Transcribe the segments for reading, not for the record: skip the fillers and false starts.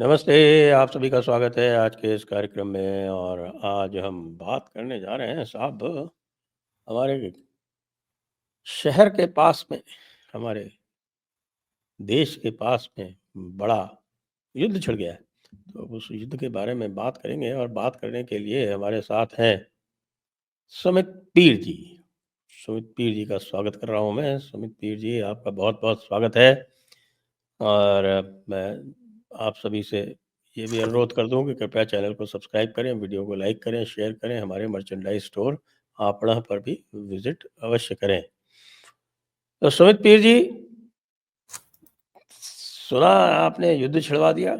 नमस्ते, आप सभी का स्वागत है आज के इस कार्यक्रम में और आज हम बात करने जा रहे हैं साहब हमारे शहर के पास में, हमारे देश के पास में बड़ा युद्ध छिड़ गया है। तो उस युद्ध के बारे में बात करेंगे और बात करने के लिए हमारे साथ हैं सुमित पीर जी। सुमित पीर जी का स्वागत कर रहा हूँ मैं। सुमित पीर जी, आपका बहुत-बहुत स्वागत है और मैं आप सभी से ये भी अनुरोध कर दूँ कि कृपया चैनल को सब्सक्राइब करें, वीडियो को लाइक करें, शेयर करें, हमारे मर्चेंडाइज़ स्टोर आपड़ा पर भी विज़िट अवश्य करें। तो सुमित पीर जी, सुना आपने युद्ध छिड़वा दिया?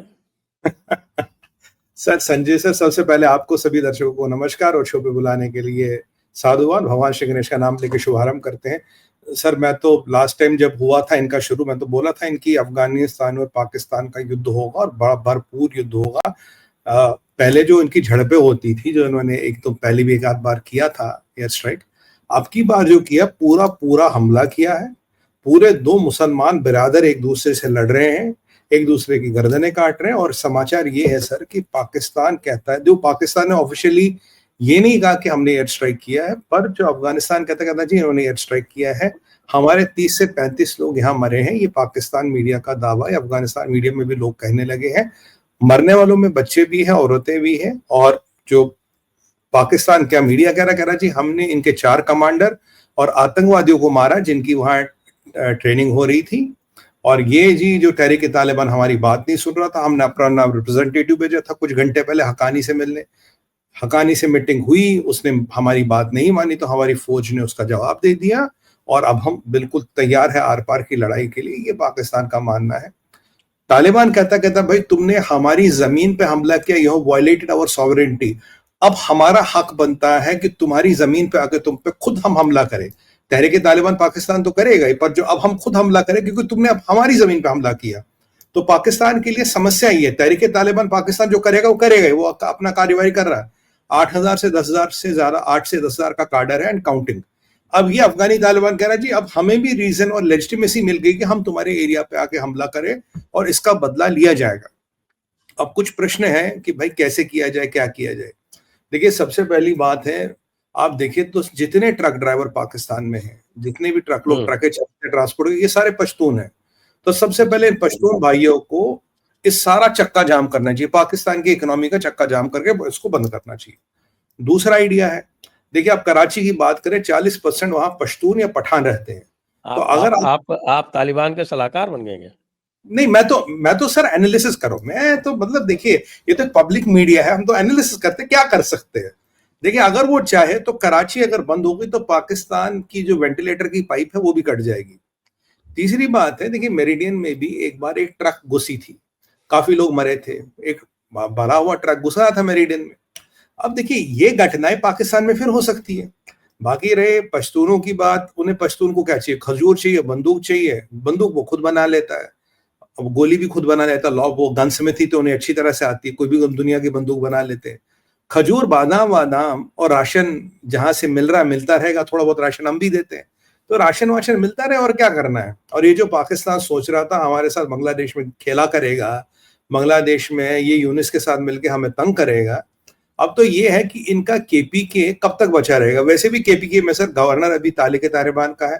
सर संजय सर, सबसे पहले आपको सभी दर्शकों को नमस्कार और शो पे बुलाने के लिए साधुवाद। भगवान श्री गणेश का नाम लेके शुभारंभ करते हैं। सर मैं तो लास्ट टाइम जब हुआ था इनका शुरू, मैं तो बोला था इनकी अफगानिस्तान और पाकिस्तान का युद्ध होगा और बड़ा भरपूर युद्ध होगा। पहले जो इनकी झड़पें होती थी, जो इन्होंने एक तो पहले भी एक आध बार किया था एयर स्ट्राइक, अब की बार जो किया पूरा पूरा हमला किया है। पूरे दो मुसलमान बिरादर एक दूसरे से लड़ रहे हैं, एक दूसरे की गर्दनें काट रहे हैं। और समाचार ये है सर कि पाकिस्तान कहता है, जो पाकिस्तान ने ऑफिशियली ये नहीं कहा कि हमने एयर स्ट्राइक किया है, पर जो अफगानिस्तान कहता जी इन्होंने एयर स्ट्राइक किया है, हमारे 30 से 35 लोग यहाँ मरे हैं। ये पाकिस्तान मीडिया का दावा है, अफगानिस्तान मीडिया में भी लोग कहने लगे हैं। मरने वालों में बच्चे भी हैं, औरतें भी हैं। और जो पाकिस्तान क्या मीडिया कह रहा जी हमने इनके 4 कमांडर और आतंकवादियों को मारा जिनकी वहां ट्रेनिंग हो रही थी। और ये जी जो तहरीक तालिबान हमारी बात नहीं सुन रहा था, हमने अपना नाम रिप्रेजेंटेटिव भेजा था कुछ घंटे पहले हकानी से मिलने। हकानी से मीटिंग हुई, उसने हमारी बात नहीं मानी तो हमारी फौज ने उसका जवाब दे दिया और अब हम बिल्कुल तैयार है आर पार की लड़ाई के लिए, ये पाकिस्तान का मानना है। तालिबान कहता भाई तुमने हमारी जमीन पे हमला किया, you have violated our sovereignty. अब हमारा हक बनता है कि तुम्हारी जमीन पे आके तुम पे खुद हम हमला करें। तहरीक तालिबान पाकिस्तान तो करेगा ही, पर जो अब हम खुद हमला करें क्योंकि तुमने अब हमारी जमीन पे हमला किया। तो पाकिस्तान के लिए समस्या ही है, तहरीक तालिबान पाकिस्तान जो करेगा वो करेगा ही, वो अपना कार्यवाही कर रहा है। 8,000 से 10,000 से ज्यादा, 8 से 10,000 का कार्डर है एंड काउंटिंग। अब ये अफगानी तालिबान कह रहा है जी अब हमें भी रीजन और लेजिटिमेसी मिल गई कि हम तुम्हारे एरिया पे आके हमला करें और इसका बदला लिया जाएगा। अब कुछ प्रश्न हैं कि भाई कैसे किया जाए, क्या किया जाए। देखिए सबसे पहली बात है, आप देखिए तो जितने ट्रक ड्राइवर पाकिस्तान में हैं, जितने भी ट्रक लोग ट्रकें चलाते ट्रांसपोर्ट, ये सारे पश्तून हैं। तो सबसे पहले इन पश्तून भाइयों को इस सारा चक्का जाम करना चाहिए, पाकिस्तान की इकोनॉमी का चक्का जाम करके इसको बंद करना चाहिए। दूसरा आइडिया है, देखिए आप कराची की बात करें, 40% वहां पश्तून या पठान रहते हैं। तो अगर आप तालिबान के सलाहकार बन गए? नहीं, मैं तो सर एनालिसिस करो, मैं तो मतलब देखिए ये तो पब्लिक मीडिया है, हम तो एनालिसिस करते हैं क्या कर सकते हैं। देखिए अगर वो चाहे तो कराची अगर बंद होगी तो पाकिस्तान की जो वेंटिलेटर की पाइप है वो भी कट जाएगी। तीसरी बात है, देखिए मेरिडियन में भी एक बार एक ट्रक घुसी थी, काफी लोग मरे थे, एक भरा हुआ ट्रक घुसा था मेरिडियन में। अब देखिए ये घटनाएं पाकिस्तान में फिर हो सकती है। बाकी रहे पश्तूनों की बात, उन्हें पश्तून को क्या चाहिए, खजूर चाहिए, बंदूक चाहिए, बंदूक वो खुद बना लेता है, अब गोली भी खुद बना लेता है, वो गन स्मिथी तो उन्हें अच्छी तरह से आती है, कोई भी दुनिया की बंदूक बना लेते हैं। खजूर, बादाम वादाम और राशन जहां से मिल रहा है मिलता रहेगा, थोड़ा बहुत राशन हम भी देते हैं, तो राशन वाशन मिलता रहे और क्या करना है। और ये जो पाकिस्तान सोच रहा था हमारे साथ बांग्लादेश में खेला करेगा, बांग्लादेश में ये यूनिस के साथ मिलकर हमें तंग करेगा, अब तो ये है कि इनका केपीके कब तक बचा रहेगा। वैसे भी केपीके में सर गवर्नर अभी तालिक तालिबान का है,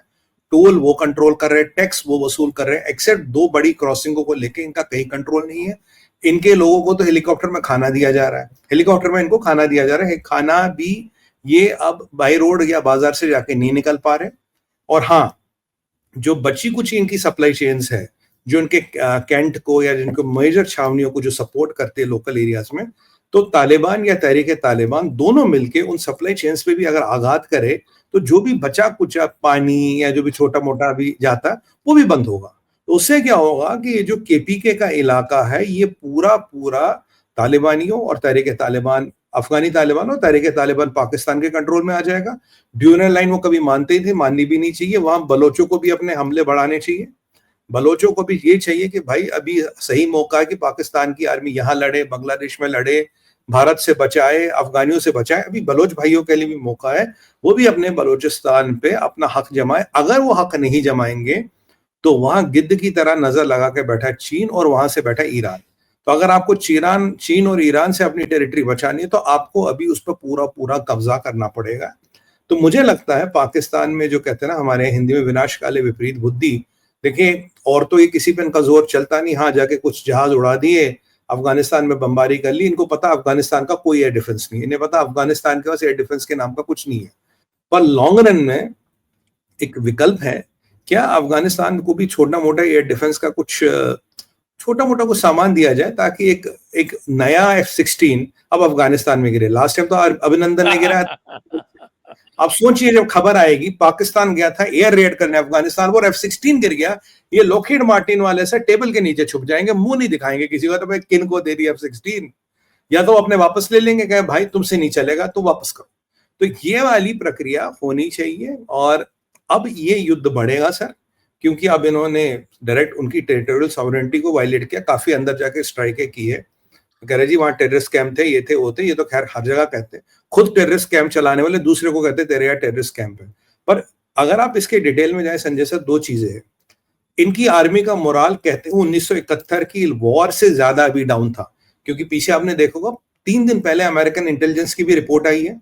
टोल वो कंट्रोल कर रहे हैं, टैक्स वो वसूल कर रहे हैं, एक्सेप्ट 2 बड़ी क्रॉसिंगों को लेके इनका कहीं कंट्रोल नहीं है। इनके लोगों को तो हेलीकॉप्टर में खाना दिया जा रहा है, हेलीकॉप्टर में इनको खाना दिया जा रहा है, खाना भी ये अब बाई रोड या बाजार से जाके नहीं निकल पा रहे। और हाँ, जो बची कुछ इनकी सप्लाई चेन्स है, जो इनके कैंट को या जिनको मेजर छावनियों को जो सपोर्ट करते हैं लोकल एरियाज में, तो तालिबान या तहरीक तालिबान दोनों मिलके उन सप्लाई चेन्स पे भी अगर आघात करे तो जो भी बचा कुचा पानी या जो भी छोटा मोटा भी जाता है वो भी बंद होगा। तो उससे क्या होगा कि ये जो केपीके का इलाका है ये पूरा पूरा तालिबानियों और तहरीक तालिबान, अफगानी तालिबान और तहरीक तालिबान पाकिस्तान के कंट्रोल में आ जाएगा। ड्यूरल लाइन वो कभी मानते ही थे, माननी भी नहीं चाहिए। वहां बलोचों को भी अपने हमले बढ़ाने चाहिए, बलोचों को भी ये चाहिए कि भाई अभी सही मौका है कि पाकिस्तान की आर्मी यहाँ लड़े, बांग्लादेश में लड़े, भारत से बचाए, अफगानियों से बचाए। अभी बलोच भाइयों के लिए भी मौका है, वो भी अपने बलोचिस्तान पे अपना हक जमाए। अगर वो हक नहीं जमाएंगे तो वहां गिद्ध की तरह नजर लगा के बैठा है चीन और वहां से बैठा ईरान। तो अगर आपको चीन और ईरान से अपनी टेरिटरी बचानी है तो आपको अभी उस पर पूरा पूरा कब्जा करना पड़ेगा। तो मुझे लगता है पाकिस्तान में जो कहते हैं ना हमारे हिंदी में विनाश काले विपरीत बुद्धि, देखिए और तो ये किसी पे इनका जोर चलता नहीं, हाँ जाके कुछ जहाज उड़ा दिए, अफगानिस्तान में बमबारी कर ली, इनको पता अफगानिस्तान का कोई एयर डिफेंस नहीं है, इन्हें पता अफगानिस्तान के पास एयर डिफेंस के नाम का कुछ नहीं है। पर लॉन्ग रन में एक विकल्प है, क्या अफगानिस्तान को भी छोटा मोटा एयर डिफेंस का कुछ छोटा मोटा कुछ सामान दिया जाए ताकि एक नया F-16 अब अफगानिस्तान में गिरे। लास्ट टाइम तो अभिनंदन ने गिरा। आप सोचिए जब खबर आएगी पाकिस्तान गया था एयर रेड करने अफगानिस्तान और F-16 गिर गया, ये लॉकहीड मार्टिन वाले से टेबल के नीचे छुप जाएंगे, मुंह नहीं दिखाएंगे किसी को, तो भाई किन को दे दी F-16, या तो अपने वापस ले लेंगे, कहे भाई तुमसे नहीं चलेगा तो वापस करो। तो ये वाली प्रक्रिया होनी चाहिए। और अब ये युद्ध बढ़ेगा सर, क्योंकि अब इन्होंने डायरेक्ट उनकी टेरिटोरियल सॉवरेनिटी को वायलेट किया, काफी अंदर जाके स्ट्राइकें की है। कह रहे जी वहां टेररिस्ट कैंप थे, ये थे वो थे, ये तो खैर हर जगह कहते हैं, खुद टेररिस्ट कैंप चलाने वाले दूसरे को कहते तेरे यहाँ टेररिस्ट कैंप है। पर अगर आप इसके डिटेल में जाए संजय सर, दो चीजें हैं। इनकी आर्मी का मोराल कहते हैं 1971 की वॉर से ज्यादा अभी डाउन था, क्योंकि पीछे आपने देखोगा 3 दिन पहले अमेरिकन इंटेलिजेंस की भी रिपोर्ट आई है।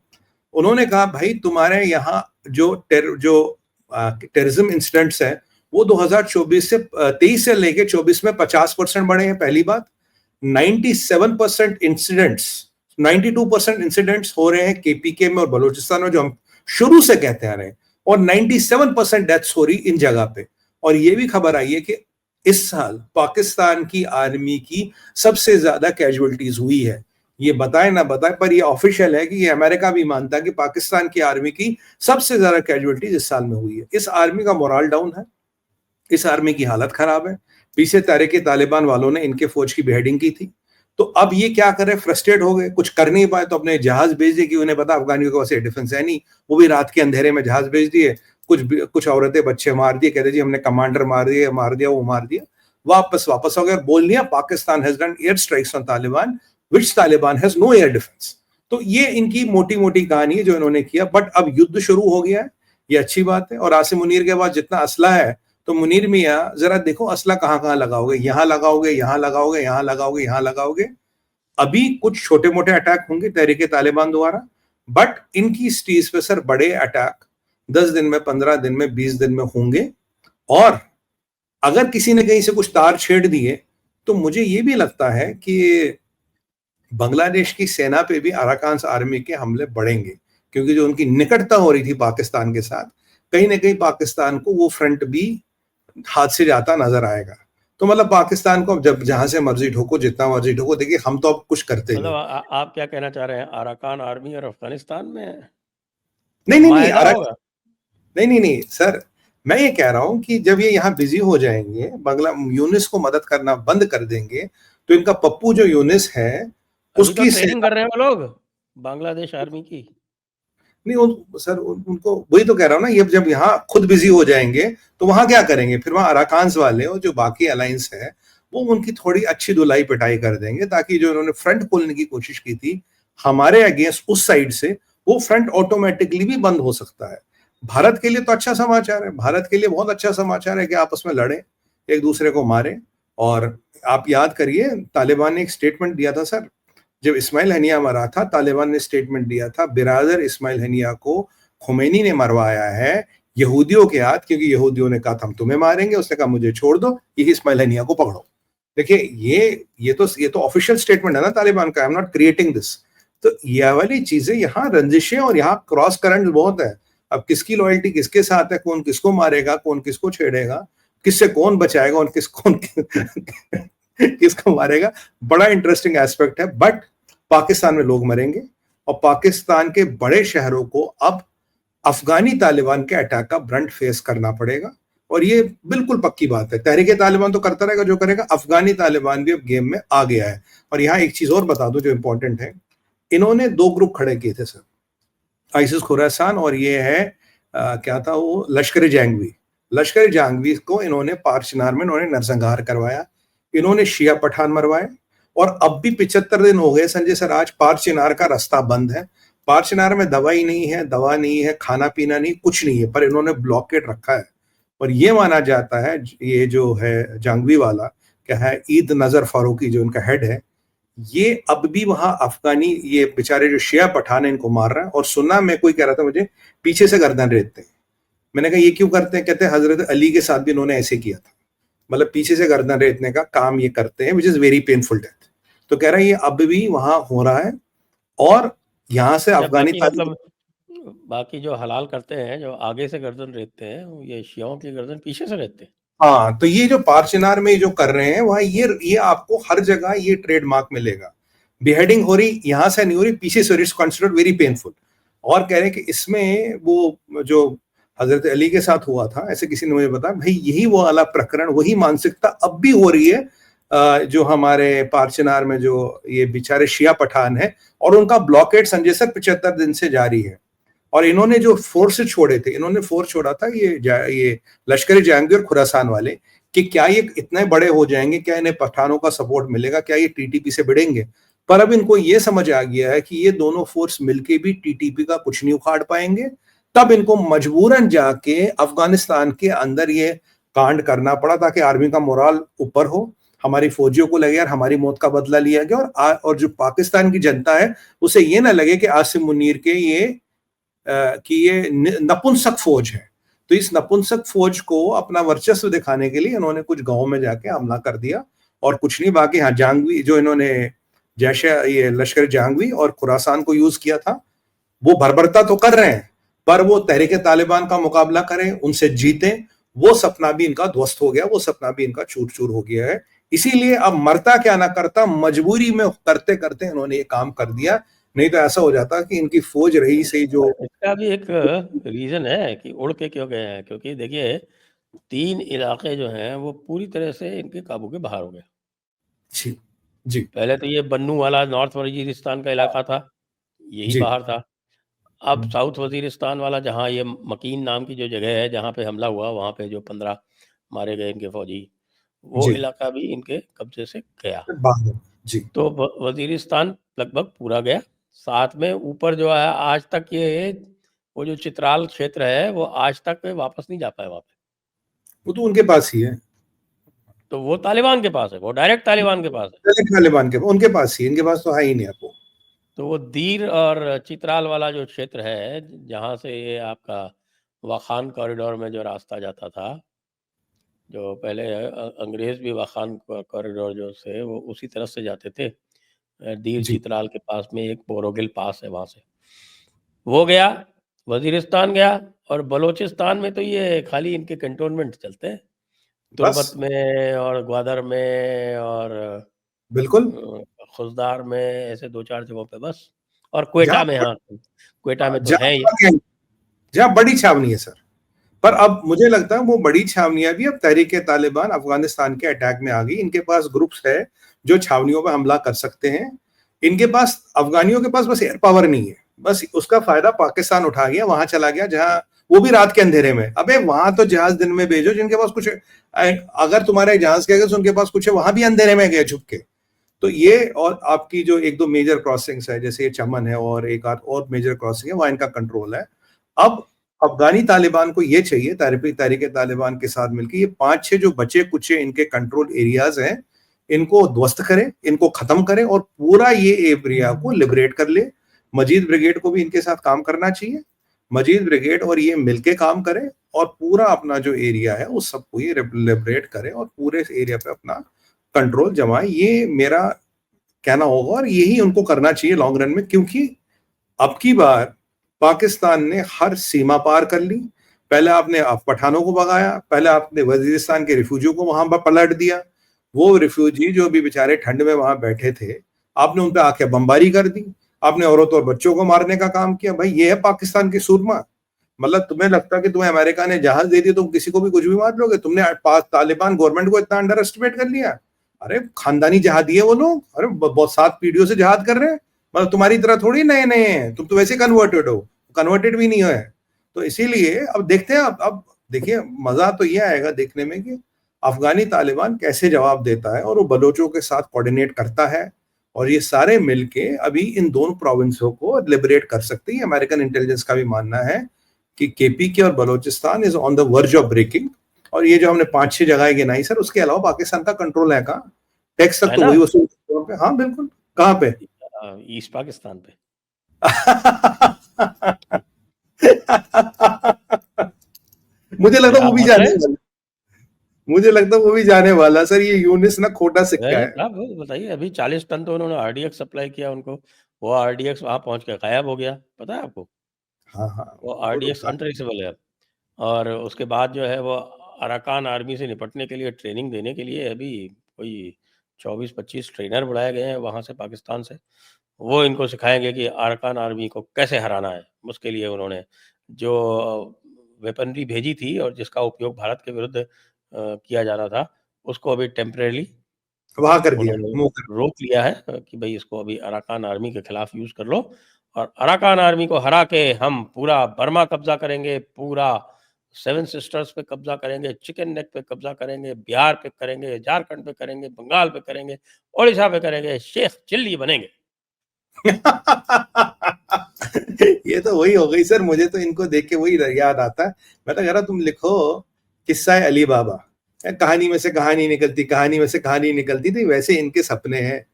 उन्होंने कहा भाई तुम्हारे यहाँ जो टेररिज्म इंसिडेंट्स है वो 2024 से 23 से लेके 24 में 50% बढ़े हैं। पहली बात, 97% इंसिडेंट्स 92% इंसिडेंट्स हो रहे हैं केपीके में और बलूचिस्तान में, जो हम शुरू से कहते आ रहे हैं, और 97% डेथ्स हो रही इन जगह पे। और ये भी खबर आई है कि इस साल पाकिस्तान की आर्मी की सबसे ज्यादा कैजुअलिटीज हुई है। ये बताए ना बताए पर ये ऑफिशियल है कि ये अमेरिका भी मानता है कि पाकिस्तान की आर्मी की सबसे ज्यादा कैजुअलिटीज इस साल में हुई है। इस आर्मी का मोरल डाउन है, इस आर्मी की हालत खराब है। पीछे तहरीक तालिबान वालों ने इनके फौज की बेहेडिंग की थी, तो अब ये क्या करे, फ्रस्ट्रेट हो गए, कुछ कर नहीं पाए तो अपने जहाज भेज दिए, कि उन्हें पता अफगानियों के पास एयर डिफेंस है नहीं, वो भी रात के अंधेरे में जहाज भेज दिए, कुछ औरतें बच्चे मार दिए, कहते जी हमने कमांडर मार दिया वो मार दिया, वापस हो गए, बोल दिया Pakistan has done air strikes on Taliban which Taliban has no air defence. तो ये इनकी मोटी मोटी कहानी है जो इन्होंने किया। बट अब युद्ध शुरू हो गया है, ये अच्छी बात है। और आसिम मुनीर के बाद जितना असला है, तो मुनीर मियां जरा देखो असला कहां कहां लगाओगे, यहां लगाओगे, यहां लगाओगे, यहां लगाओगे, यहां लगाओगे। अभी कुछ छोटे मोटे अटैक होंगे तहरीक तालिबान द्वारा, बट इनकी स्टीज पे सर बड़े अटैक 10 दिन में, 15 दिन में, 20 दिन में होंगे। और अगर किसी ने कहीं से कुछ तार छेड़ दिए तो मुझे ये भी लगता है कि बांग्लादेश की सेना पे भी अराकान आर्मी के हमले बढ़ेंगे, क्योंकि जो उनकी निकटता हो रही थी पाकिस्तान के साथ, कहीं ना कहीं पाकिस्तान को वो फ्रंट भी हाथ से जाता नजर आएगा। तो मतलब पाकिस्तान को जब जहां से मर्जी ठोको, जितना मर्जी ठोको, देखिए हम तो अब कुछ करते मतलब आप क्या कहना चाह रहे हैं, अराकान आर्मी और अफगानिस्तान में नहीं सर, मैं ये कह रहा हूं कि जब ये यहाँ बिजी हो जाएंगे, बंगला यूनिस को मदद करना बंद कर देंगे, तो इनका पप्पू जो यूनिस है उसकी ट्रेनिंग कर रहे हैं वो लोग बांग्लादेश आर्मी की। नहीं सर, उनको वही तो कह रहा हूँ ना, ये जब यहाँ खुद बिजी हो जाएंगे तो वहां क्या करेंगे, फिर वहां अराकान्स वाले और जो बाकी अलायंस है वो उनकी थोड़ी अच्छी धुलाई पिटाई कर देंगे, ताकि जो उन्होंने फ्रंट खोलने की कोशिश की थी हमारे अगेंस्ट उस साइड से, वो फ्रंट ऑटोमेटिकली भी बंद हो सकता है। भारत के लिए तो अच्छा समाचार है, भारत के लिए बहुत अच्छा समाचार है कि आपस में लड़े, एक दूसरे को मारे। और आप याद करिए तालिबान ने एक स्टेटमेंट दिया था सर, जब इस्माइल हनिया मरा था, तालिबान ने स्टेटमेंट दिया था, बिरादर इस्माइल हनिया को खुमैनी ने मरवाया है यहूदियों के हाथ, क्योंकि यहूदियों ने कहा हम तुम्हें मारेंगे, उसने कहा मुझे छोड़ दो, यही इस्माइल हनिया को पकड़ो। देखिए ये तो ऑफिशियल स्टेटमेंट है ना तालिबान का, I am not creating this. तो ये वाली चीजें, यहाँ रंजिशें और यहाँ क्रॉस करंट बहुत है। अब किसकी लॉयल्टी किसके साथ है, कौन किसको मारेगा, कौन किसको छेड़ेगा, किससे कौन बचाएगा और किसको मारेगा, बड़ा इंटरेस्टिंग एस्पेक्ट है। बट पाकिस्तान में लोग मरेंगे और पाकिस्तान के बड़े शहरों को अब अफगानी तालिबान के अटैक का ब्रंट फेस करना पड़ेगा। और ये बिल्कुल पक्की बात है, तहरीक तालिबान तो करता रहेगा जो करेगा, अफगानी तालिबान भी अब गेम में आ गया है। और यहाँ एक चीज और बता दो जो इंपॉर्टेंट है, इन्होंने 2 ग्रुप खड़े किए थे सर, आइसिस खुरासान और ये है क्या था वो, लश्कर जंगवी। लश्कर जंगवी को इन्होंने पार चिनार में इन्होंने नरसंहार करवाया, इन्होंने शिया पठान मरवाए। और अब भी 75 दिन हो गए संजय सर, आज पार चिनार का रास्ता बंद है। पार चिनार में दवाई नहीं है, दवा नहीं है, खाना पीना नहीं, कुछ नहीं है, पर इन्होंने ब्लॉकेट रखा है। और ये माना जाता है, ये जो है जंगवी वाला, क्या है, ईद नजर फारूकी जो इनका हेड है, ये अब भी वहां अफगानी ये बेचारे जो शिया पठान है इनको मार रहा है। और सुनना मैं कोई कह रहा था मुझे, पीछे से गर्दन रेतते हैं। मैंने कहा ये क्यों करते हैं? कहते हैं हजरत अली के साथ भी इन्होंने ऐसे किया था, मतलब पीछे से गर्दन रेतने का काम ये करते हैं, which is very painful death. तो कह रहा है ये अब भी वहां हो रहा है। और यहां से अफगानी बाकी मतलब बाकी जो हलाल करते हैं, जो आगे से गर्दन रेतते हैं, ये शियाओं की गर्दन पीछे से रेतते हैं। हाँ, तो ये जो पारचिनार में जो कर रहे हैं वहां, ये आपको हर जगह ये ट्रेडमार्क मिलेगा। बिहेडिंग हो रही, यहां से नहीं हो रही, पीछे से, कंसिडर्ड वेरी पेनफुल। और कह रहे हैं कि इसमें वो जो हजरत अली के साथ हुआ था, ऐसे किसी ने मुझे बताया, भाई यही वो वाला प्रकरण, वही मानसिकता अब भी हो रही है जो हमारे पारचिनार में जो ये बेचारे शिया पठान है, और उनका ब्लॉकेड संजय सर 75 दिन से जारी है। और इन्होंने जो फोर्स छोड़े थे, इन्होंने फोर्स छोड़ा था ये लश्कर जहांगीर और खुरासान वाले, कि क्या ये इतने बड़े हो जाएंगे, क्या इन्हें पठानों का सपोर्ट मिलेगा, क्या ये टीटीपी से भिड़ेंगे? पर अब इनको ये समझ आ गया है कि ये दोनों फोर्स मिलके भी टीटीपी का कुछ नहीं उखाड़ पाएंगे। तब इनको मजबूरन जाके अफगानिस्तान के अंदर ये कांड करना पड़ा, ताकि आर्मी का मोराल ऊपर हो, हमारी फौजियों को लगे यार हमारी मौत का बदला लिया गया। और जो पाकिस्तान की जनता है उसे ये ना लगे कि आसिम मुनीर के ये नपुंसक फौज है। तो इस नपुंसक फौज को अपना वर्चस्व दिखाने के लिए इन्होंने कुछ गांवों में जाके हमला कर दिया, और कुछ नहीं। बाकी हाँ, जहांगवी जो इन्होंने जैसे ये लश्कर जहांगवी और खुरासान को यूज किया था, वो बर्बरता तो कर रहे हैं, पर वो तहरीक तालिबान का मुकाबला करें, उनसे जीते, वो सपना भी इनका ध्वस्त हो गया, वो सपना भी इनका चूर चूर हो गया है। इसीलिए अब मरता क्या ना करता, मजबूरी में करते करते इन्होंने ये काम कर दिया। नहीं तो ऐसा हो जाता कि इनकी फौज रही से जो इसका भी एक रीजन है कि उड़ के क्यों गए हैं, क्योंकि देखिए 3 इलाके जो हैं वो पूरी तरह से इनके काबू के बाहर हो गए। जी जी पहले तो ये बन्नू वाला नॉर्थ वजीरिस्तान का इलाका था, यही जी बाहर था। अब साउथ वजीरिस्तान वाला, जहाँ ये मकीन नाम की जो जगह है जहाँ पे हमला हुआ, वहाँ पे जो 15 मारे गए इनके फौजी, वो जी इलाका भी इनके कब्जे से गया। बाहर जी तो वजीरिस्तान लगभग पूरा गया। साथ में ऊपर जो है, आज तक ये वो जो चित्राल क्षेत्र है, वो आज तक वापस नहीं जा पाए वहाँ पे। वो तो उनके पास ही है, तो वो तालिबान के पास है, वो डायरेक्ट तालिबान के पास है। तालिबान के उनके पास ही, इनके पास तो है ही नहीं आपको। तो वो दीर और चित्राल वाला जो क्षेत्र है, जहाँ से ये आपका वाखान कॉरिडोर में जो रास्ता जाता था, जो पहले अंग्रेज भी वाखान कॉरिडोर जो से वो उसी तरफ से जाते थे। दीर जी चित्राल के पास में एक बोरोगिल पास है, वहाँ से वो गया, वजीरिस्तान गया। और बलोचिस्तान में तो ये खाली इनके कंटोनमेंट चलते हैं, तुर्बत बस में और ग्वादर में और बिल्कुल। खुजदार में, ऐसे 2-4 जगहों पे बस। और क्वेटा जहां में, हाँ, क्वेटा में तो है ही। जहां जहां बड़ी छावनी है सर। पर अब मुझे लगता है वो बड़ी छावनियां भी अब तहरीक तालिबान अफगानिस्तान के अटैक में आ गई। इनके पास ग्रुप्स है जो छावनियों पर हमला कर सकते हैं। इनके पास, अफगानियों के पास बस एयर पावर नहीं है, बस उसका फायदा पाकिस्तान उठा गया, वहां चला गया, जहां वो भी रात के अंधेरे में। अबे वहां तो जहाज दिन में भेजो जिनके पास कुछ, अगर तुम्हारे जहाज के तो उनके पास कुछ है, वहां भी अंधेरे में गए छुप के। तो ये, और आपकी जो 1-2 मेजर क्रॉसिंग्स है, जैसे ये चमन है और एक आध और मेजर क्रॉसिंग है, वहां इनका कंट्रोल है। अब अफगानी तालिबान को ये चाहिए, तहरीक तालिबान के साथ मिलकर ये 5-6 जो बचे कुचे इनके कंट्रोल एरियाज हैं, इनको ध्वस्त करे, इनको खत्म करे, और पूरा ये एरिया को लिबरेट कर ले। मजीद ब्रिगेड को भी इनके साथ काम करना चाहिए। मजीद ब्रिगेड और ये मिलके काम करे, और पूरा अपना जो एरिया है उस सबको ये लिबरेट करे, और पूरे एरिया पे अपना कंट्रोल जमाए। ये मेरा कहना होगा, और यही उनको करना चाहिए लॉन्ग रन में, क्योंकि अब की बार पाकिस्तान ने हर सीमा पार कर ली। पहले आपने पठानों को भगाया, पहले आपने वजीरिस्तान के रिफ्यूजियों को वहां पर पलट दिया। वो रिफ्यूजी जो भी बेचारे ठंड में वहां बैठे थे, आपने उन पर आके बमबारी कर दी, आपने औरतों और बच्चों को मारने का काम किया। भाई ये है पाकिस्तान की सूरमा। मतलब तुम्हें लगता है कि तुम्हें अमेरिका ने जहाज दे दिया, तुम किसी को भी कुछ भी मार लोगे? तुमने तालिबान गवर्नमेंट को इतना अंडर एस्टिमेट कर लिया। अरे खानदानी जहादी है वो लोग, अरे बहुत 7 पीढ़ियों से जहाद कर रहे हैं। मतलब तुम्हारी तरह थोड़ी नए नए हैं, तुम तो वैसे कन्वर्टेड हो, कन्वर्टेड भी नहीं है। तो इसीलिए अब देखते हैं, अब देखिए मजा तो ये आएगा देखने में कि अफगानी तालिबान कैसे जवाब देता है, और वो बलोचों के साथ कोऑर्डिनेट करता है, और ये सारे मिलके अभी इन दोनों प्रोविंसों को लिबरेट कर सकते हैं। अमेरिकन इंटेलिजेंस का भी मानना है कि केपी के और Balochistan is on the verge of breaking, और ये जो हमने 5-6 जगह गिनाई सर, उसके अलावा पाकिस्तान का कंट्रोल है कहाँ? टैक्स तक है तो ना? वही वसूल पे। हाँ बिल्कुल, कहाँ पे? ईस्ट पाकिस्तान पे। मुझे लगता है वो आप भी हंस रहे जाने हैं? वाला, मुझे लगता है वो भी जाने वाला सर। ये यूनिस ना खोटा सिक्का है। आप बताइए, अभी 40 टन तो उन्होंने आरडीएक्स सप्लाई किया उनको, वो आरडीएक्स वहाँ पहुँच के गायब हो गया, पता है आपको? हाँ हाँ, वो वो तो आरडीएक्स अनट्रेसेबल है अब। और उसके बाद जो है वो अराकान आर्मी से निपटने के लिए ट्रेनिंग देने के लिए अभी कोई 24-25 ट्रेनर बुलाए गए हैं वहाँ से, पाकिस्तान से। वो इनको सिखाएँगे कि अराकान आर्मी को कैसे हराना है। उसके लिए उन्होंने जो वेपनरी भेजी थी और जिसका उपयोग भारत के विरुद्ध किया जा रहा था, उसको अभी टेम्परेरीली वहां कर दिया, उन्होंने मुंह कर। रोक लिया है कि भई इसको अभी अराकान आर्मी के खिलाफ यूज़ कर लो, और अराकान आर्मी को हरा के हम पूरा बर्मा कब्ज़ा करेंगे, पूरा सेवन सिस्टर्स पे कब्ज़ा करेंगे, चिकन नेक पे कब्ज़ा करेंगे, बिहार पे करेंगे, झारखंड पे करेंगे, बंगाल पे करेंगे, ओडिशा पे करेंगे, शेख चिल्ली बनेंगे। ये तो वही हो गई सर, मुझे तो इनको देख के वही याद आता है। मैं तो कह रहा तुम लिखो किस्सा है अली बाबा, कहानी में से कहानी निकलती, कहानी में से कहानी निकलती थी, वैसे इनके सपने हैं।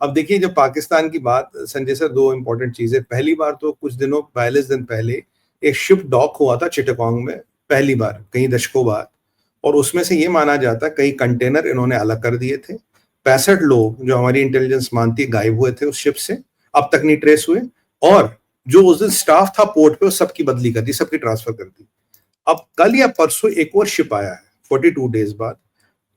अब देखिए जब पाकिस्तान की बात संजय सर, दो इंपॉर्टेंट चीजें। पहली बार तो कुछ दिनों 42 दिन पहले एक शिप डॉक हुआ था चिटागोंग में, पहली बार कई दशकों बाद। और उसमें से ये माना जाता है कई कंटेनर इन्होंने अलग कर दिए थे। 65 लोग जो हमारी इंटेलिजेंस मानती है गायब हुए थे उस शिप से, अब तक नहीं ट्रेस हुए। और जो उस दिन स्टाफ था पोर्ट पे, उस सबकी बदली कर दी, सबकी ट्रांसफर कर दी। अब कल या परसों एक और शिप आया है 42 डेज बाद।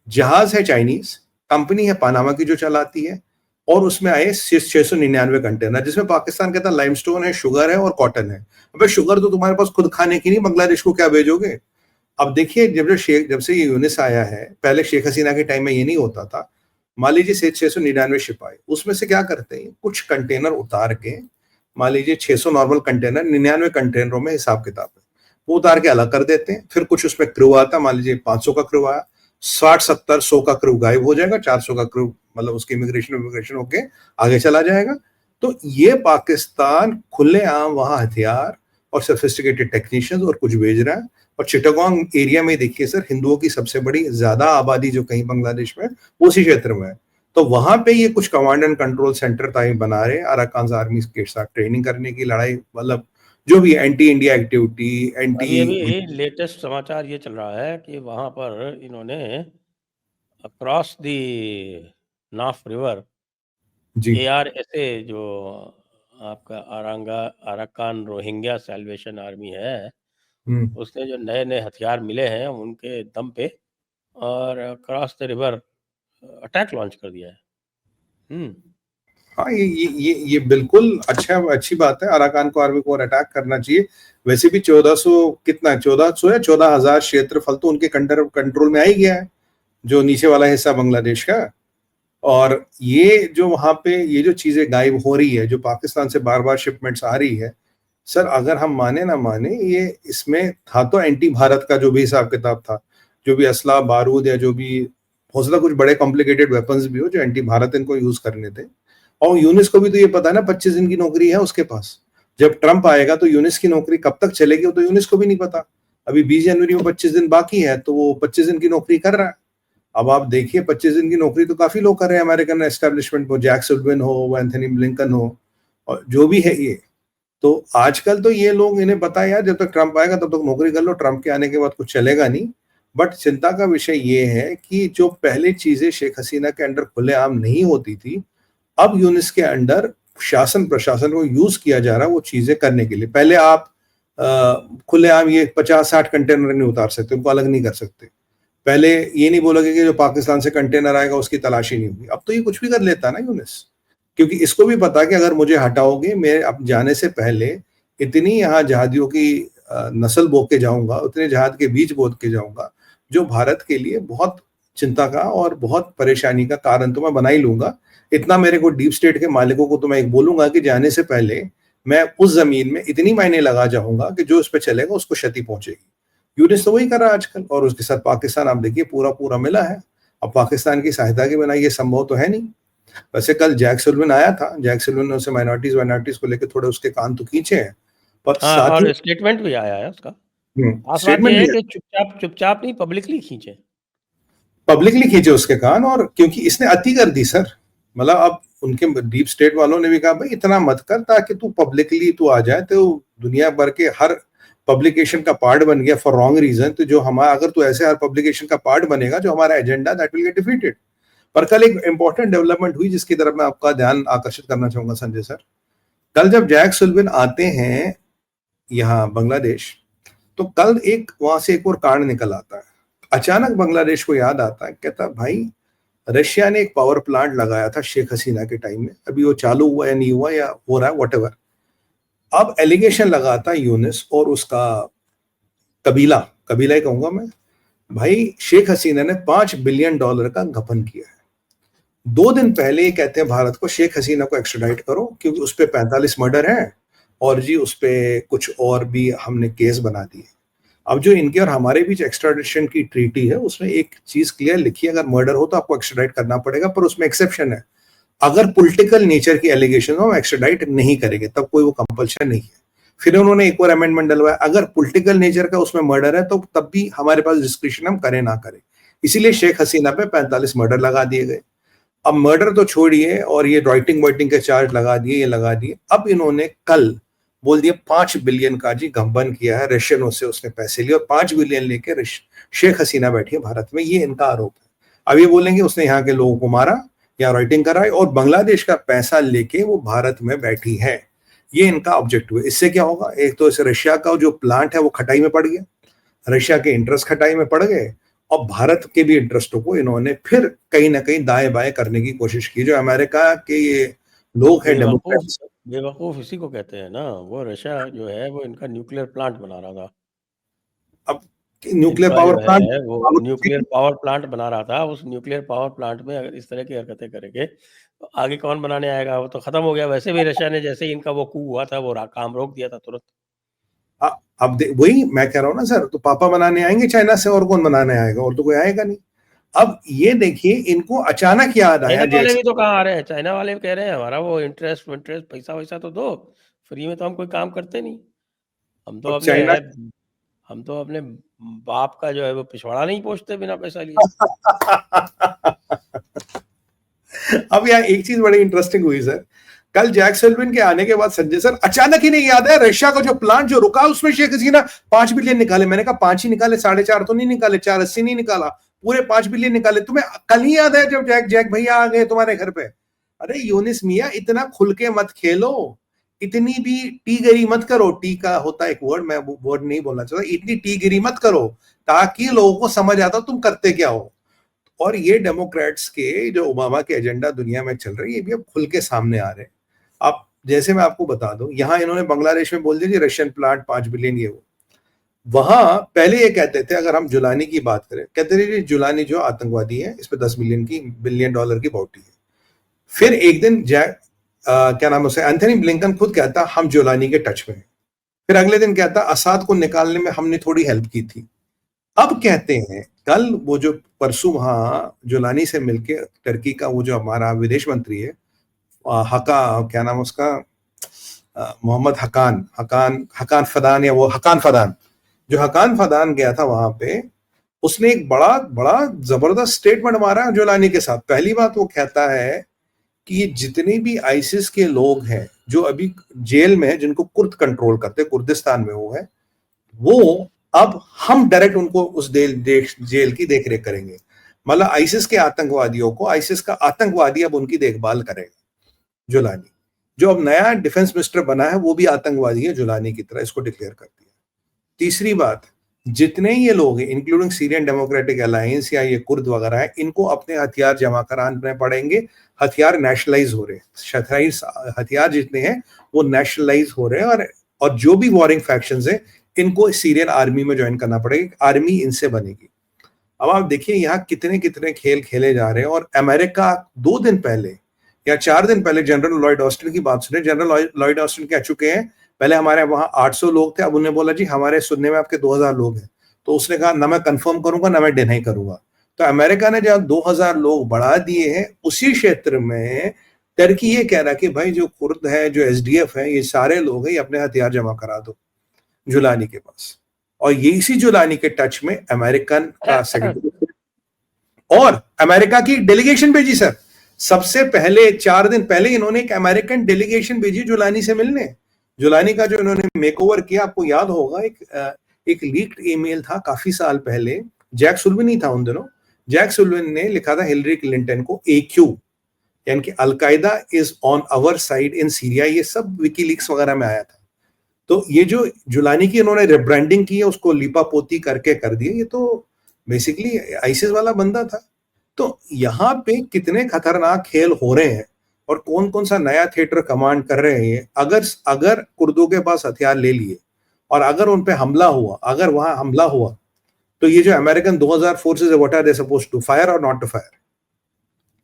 जहाज है चाइनीज, कंपनी है पनामा की जो चलाती है, और उसमें आए 699 कंटेनर, जिसमें पाकिस्तान कहता लाइमस्टोन है, शुगर है और कॉटन है। अबे शुगर तो तुम्हारे पास खुद खाने की नहीं, बांग्लादेश को क्या भेजोगे? अब देखिए जब से ये यूनिस आया है, पहले शेख हसीना के टाइम में ये नहीं होता था। मान लीजिए 699 शिप आए, उसमें से क्या करते हैं कुछ कंटेनर उतार के, मान लीजिए 600 नॉर्मल कंटेनर, 99 कंटेनरों में हिसाब किताब है, वो उतार के अलग कर देते हैं। फिर कुछ उसमें क्रू आता, मान लीजिए 500 का क्रू आया, 60-70-100 का क्रू गायब हो जाएगा, 400 का क्रू मतलब उसकी इमिग्रेशन होके आगे चला जाएगा। तो ये पाकिस्तान खुलेआम वहां हथियार और सोफिस्टिकेटेड टेक्नीशियंस और कुछ भेज रहा है। और चिटागोंग एरिया में देखिए सर, हिंदुओं की सबसे बड़ी ज्यादा आबादी जो कहीं बांग्लादेश में उसी क्षेत्र में है। तो वहां पे ये कुछ command and control centre type बना रहे अराकान आर्मी के साथ ट्रेनिंग करने की, लड़ाई मतलब जो भी एंटी इंडिया एक्टिविटी, अभी एंटी। अभी लेटेस्ट समाचार ये चल रहा है कि वहाँ पर इन्होंने अक्रॉस द नाफ रिवर जी। एआरएसए, जो आपका अराकान रोहिंग्या सैल्वेशन आर्मी है, हम्म। उसने जो नए-नए हथियार मिले हैं उनके दम पे और cross the river attack launch कर दिया है। हुँ। हाँ, ये बिल्कुल अच्छी बात है। अराकान को आर्मी को और अटैक करना चाहिए। वैसे भी 1400 कितना है, 1400 या 14,000 क्षेत्रफल तो उनके कंट्रोल में आ ही गया है, जो नीचे वाला हिस्सा बांग्लादेश का। और ये जो वहां पे ये जो चीजें गायब हो रही है, जो पाकिस्तान से बार बार शिपमेंट्स आ रही है, सर अगर हम माने ना माने, ये इसमें था तो एंटी भारत का जो भी हिसाब किताब था, जो भी असला बारूद या जो भी हो सकता कुछ बड़े कॉम्प्लिकेटेड वेपन्स भी हो जो एंटी भारत इनको यूज करने थे। और यूनिस को भी तो ये पता है ना 25 दिन की नौकरी है उसके पास। जब ट्रंप आएगा तो यूनिस की नौकरी कब तक चलेगी वो तो यूनिस को भी नहीं पता। अभी 20 जनवरी में 25 दिन बाकी है, तो वो 25 दिन की नौकरी कर रहा है। अब आप देखिए 25 दिन की नौकरी तो काफी लोग कर रहे हैं अमेरिकन एस्टेब्लिशमेंट को, जैक सुल्लिवन हो, वो एंथनी ब्लिंकन हो, और जो भी है ये। तो आजकल तो ये लोग, इन्हें पता है यार जब तक ट्रंप आएगा तब तक नौकरी कर लो, ट्रंप के आने के बाद कुछ चलेगा नहीं। बट चिंता का विषय ये है कि जो पहले चीजें शेख हसीना के अंडर खुलेआम नहीं होती थी, अब यूनिस के अंडर शासन प्रशासन को यूज किया जा रहा है वो चीजें करने के लिए। पहले आप खुलेआम ये 50-60 कंटेनर नहीं उतार सकते, उनको अलग नहीं कर सकते। पहले ये नहीं बोलोगे कि जो पाकिस्तान से कंटेनर आएगा उसकी तलाशी नहीं होगी। अब तो ये कुछ भी कर लेता है ना यूनिस, क्योंकि इसको भी पता है कि अगर मुझे हटाओगे, मैं अब जाने से पहले इतनी यहाँ जहादियों की नस्ल बो के जाऊंगा, उतने जहाद के बीज बो के जाऊंगा, जो भारत के लिए बहुत चिंता का और बहुत परेशानी का कारण तो मैं बना ही लूंगा। इतना मेरे को डीप स्टेट के मालिकों को तो मैं एक बोलूंगा कि जाने से पहले मैं उस जमीन में इतनी मायने लगा जाऊंगा कि जो उस पर चलेगा उसको क्षति पहुंचेगी। यूनिस तो वही कर रहा है आजकल, और उसके साथ पाकिस्तान आप देखिए पूरा पूरा मिला है। अब पाकिस्तान की सहायता के बिना ये संभव तो है नहीं। वैसे कल जैक सुल्लिवन आया था, जैक सुल्लिवन ने उसे माइनॉरिटीज को लेकर थोड़े उसके कान तो खींचे हैं, पर हाँ, साथ ही और स्टेटमेंट भी आया है उसका। खास बात स्टेटमेंट ये है दिया, कि चुपचाप चुपचाप नहीं, पब्लिकली खींचे। पब्लिकली खींचे उसके कान, और क्योंकि इसने अति कर दी सर, मतलब अब उनके डीप स्टेट वालों ने भी कहा भाई इतना मत कर, ताकि तू पब्लिकली तू आ जाए तो दुनिया भर के हर पब्लिकेशन का पार्ट बन गया फॉर रॉन्ग रीजन, तो जो हमारा, अगर तू ऐसे हर पब्लिकेशन का पार्ट बनेगा जो हमारा agenda, that will get defeated. पर कल एक इंपॉर्टेंट डेवलपमेंट हुई जिसकी तरफ मैं आपका ध्यान आकर्षित करना चाहूंगा संजय सर। कल जब जैक सुल्विन आते हैं यहाँ बांग्लादेश, तो कल एक वहां से एक और कांड निकल आता है। अचानक बांग्लादेश को याद आता है, कहता भाई रशिया ने एक पावर प्लांट लगाया था शेख हसीना के टाइम में, अभी वो चालू हुआ या नहीं हुआ या हो रहा है व्हाटएवर। अब एलिगेशन लगाता यूनिस और उसका कबीला, कबीला ही कहूंगा मैं, भाई शेख हसीना ने $5 बिलियन का गबन किया है। 2 दिन पहले ये कहते हैं भारत को शेख हसीना को एक्स्ट्राडाइट करो क्योंकि उस पर 45 मर्डर है, और जी उस पर कुछ और भी हमने केस बना दिए। अब जो इनके और हमारे बीच एक्स्ट्राडिशन की ट्रीटी है उसमें एक चीज क्लियर लिखी है, अगर मर्डर हो तो आपको एक्स्ट्राडाइट करना पड़ेगा, पर उसमें एक्सेप्शन है, अगर पॉलिटिकल नेचर की एलिगेशन हो हम एक्स्ट्राडाइट नहीं करेंगे, तब कोई वो कंपल्शन नहीं है। फिर उन्होंने एक और अमेंडमेंट डलवाया, अगर पॉलिटिकल नेचर का उसमें मर्डर है तो तब भी हमारे पास डिस्क्रिप्शन, हम करें ना करें। इसीलिए शेख हसीना पे 45 मर्डर लगा दिए गए। अब मर्डर तो छोड़िए, और ये राइटिंग वाइटिंग के चार्ज लगा दिए, ये लगा दिए। अब इन्होंने कल बोल दिया 5 बिलियन का जी गबन किया है, रशियनों से उसने पैसे लिए और 5 बिलियन लेके शेख हसीना बैठी है भारत में, ये इनका आरोप है। अब ये बोलेंगे उसने यहाँ के लोगों को मारा या राइटिंग कराई और बांग्लादेश का पैसा लेके वो भारत में बैठी है, ये इनका ऑब्जेक्टिव है। इससे क्या होगा, एक तो इस रशिया का जो प्लांट है वो खटाई में पड़ गया, रशिया के इंटरेस्ट खटाई में पड़ गए, और भारत के भी इंटरेस्टों को इन्होंने फिर कहीं ना कहीं दाएं बाएं करने की कोशिश की। जो अमेरिका के ये लोग हैं बेवकूफ, डेमोक्रेट्स, बेवकूफ इसी को कहते हैं ना। वो रशिया जो है वो इनका न्यूक्लियर प्लांट बना रहा था। अब न्यूक्लियर इनका पावर जो प्लांट, है वो न्यूक्लियर पावर प्लांट बना रहा था। उस न्यूक्लियर पावर प्लांट में अगर इस तरह की हरकतें करेंगे तो आगे कौन बनाने आएगा? वो तो खत्म हो गया। वैसे भी रशिया ने जैसे ही इनका वो कू हुआ था वो काम रोक दिया था तुरंत। अब वही मैं कह रहा हूँ ना सर, तो पापा बनाने आएंगे चाइना से, और कौन बनाने आएगा, और तो कोई आएगा नहीं। अब ये देखिए इनको अचानक याद आया चाइना वाले जैसे, भी तो कहाँ आ रहे हैं? चाइना वाले कह रहे हैं हमारा वो इंटरेस्ट विंटरेस्ट पैसा वैसा तो दो, फ्री में तो हम कोई काम करते नहीं। हम तो अब अपने चाइना है हम तो अपने बाप का जो है वो पिछवाड़ा नहीं पोंछते बिना पैसा लिए। अब यहाँ एक चीज बड़ी इंटरेस्टिंग हुई सर, कल जैक सल्विन के आने के बाद संजय सर अचानक ही नहीं याद है रशिया का जो प्लान जो रुका उसमें शेख हसीना 5 बिलियन निकाले। मैंने कहा 5 ही निकाले, 4.5 तो नहीं निकाले, 480 नहीं निकाला, पूरे 5 बिलियन निकाले। तुम्हें कल ही याद है जब जैक जैक भैया आ गए तुम्हारे घर पे? अरे यूनिस मिया इतना खुल के मत खेलो, इतनी भी टीगिरी मत करो। टी का होता है एक वर्ड, मैं वो वर्ड नहीं बोलना चाहता, इतनी टीगिरी मत करो ताकि लोगों को समझ आता तुम करते क्या हो। और ये डेमोक्रेट्स के जो ओबामा के एजेंडा दुनिया में चल रही है, ये भी अब खुल के सामने आ रहे हैं। अब जैसे मैं आपको बता दूं, यहां इन्होंने बांग्लादेश में बोल दिया रशियन प्लांट 5 बिलियन ये वो। वहां पहले ये कहते थे, अगर हम जुलानी की बात करें, कहते थे जुलानी जो आतंकवादी है इस पे 10 बिलियन की बाउटी है। फिर एक दिन क्या नाम है उसे, एंथनी ब्लिंकन खुद कहता हम जुलानी के टच में हैं। फिर अगले दिन कहता असाद को निकालने में हमने थोड़ी हेल्प की थी। अब कहते हैं कल वो जो परसों वहां जुलानी से मिलके टर्की का वो जो हमारा विदेश मंत्री है, हका क्या नाम उसका, मोहम्मद हकान हकान हकान फदान, या वो हकान फदान, जो हकान फदान गया था वहां पे, उसने एक बड़ा बड़ा जबरदस्त स्टेटमेंट मारा जुलानी के साथ। पहली बात वो कहता है कि ये जितने भी आईसिस के लोग हैं जो अभी जेल में है, जिनको कुर्द कंट्रोल करते, कुर्दिस्तान में वो है, वो अब हम डायरेक्ट उनको उस जेल की देखरेख करेंगे। मतलब आईसिस के आतंकवादियों को आईसिस का आतंकवादी अब उनकी देखभाल करेगा जुलानी। जो अब नया डिफेंस मिनिस्टर बना है वो भी आतंकवादी है जुलानी की तरह, इसको डिक्लेयर कर दिया। तीसरी बात, जितने ये लोग हैं इंक्लूडिंग सीरियन डेमोक्रेटिक अलायंस या ये कुर्द वगैरह है, इनको अपने हथियार जमा कराने पड़ेंगे। हथियार नेशनलाइज हो रहे हैं, हथियार जितने हैं वो नेशनलाइज हो रहे हैं, और जो भी वॉरिंग फैक्शंस हैं इनको सीरियन आर्मी में ज्वाइन करना पड़ेगा, आर्मी इनसे बनेगी। अब आप देखिए यहाँ कितने कितने खेल खेले जा रहे हैं। और अमेरिका 2 दिन पहले या 4 दिन पहले जनरल लॉयड ऑस्टिन की बात सुने, जनरल लॉयड ऑस्टिन कह चुके हैं पहले हमारे वहां 800 लोग थे, अब उन्हें बोला जी हमारे सुनने में आपके 2000 लोग हैं। तो उसने कहा ना मैं कंफर्म करूंगा ना मैं डिनाई करूंगा। तो अमेरिका ने जब 2000 लोग बढ़ा दिए हैं उसी क्षेत्र में, टर्की ये कह रहा कि भाई जो कुर्द है, जो एसडीएफ है, ये सारे लोग हैं, ये अपने हथियार जमा करा दो जुलानी के पास। और ये इसी जुलानी के टच में अमेरिकन का सेक्रेटरी और अमेरिका की डेलीगेशन भेजी सर। सबसे पहले 4 दिन पहले इन्होंने एक अमेरिकन डेलीगेशन भेजी जुलानी से मिलने। जुलानी का जो इन्होंने मेकओवर किया, आपको याद होगा, एक लीक्ड ईमेल था काफी साल पहले, जैक सुल्लिवन ही था उन दिनों। जैक सुल्लिवन ने लिखा था हिलरी क्लिंटन को AQ, यानी कि Al Qaeda is on our side in Syria. ये सब विकीलीक्स वगैरह में आया था। तो ये जो जुलानी की इन्होंने रिब्रांडिंग की है, उसको लिपापोती करके कर दिया, ये तो बेसिकली आईसिस वाला बंदा था। तो यहाँ पे कितने खतरनाक खेल हो रहे हैं और कौन कौन सा नया थिएटर कमांड कर रहे हैं। अगर कुर्दों के पास हथियार ले लिए और अगर उन पे हमला हुआ, अगर वहां हमला हुआ, तो ये जो अमेरिकन 2000 फोर्सेस है, what are they supposed to fire और नॉट टू फायर।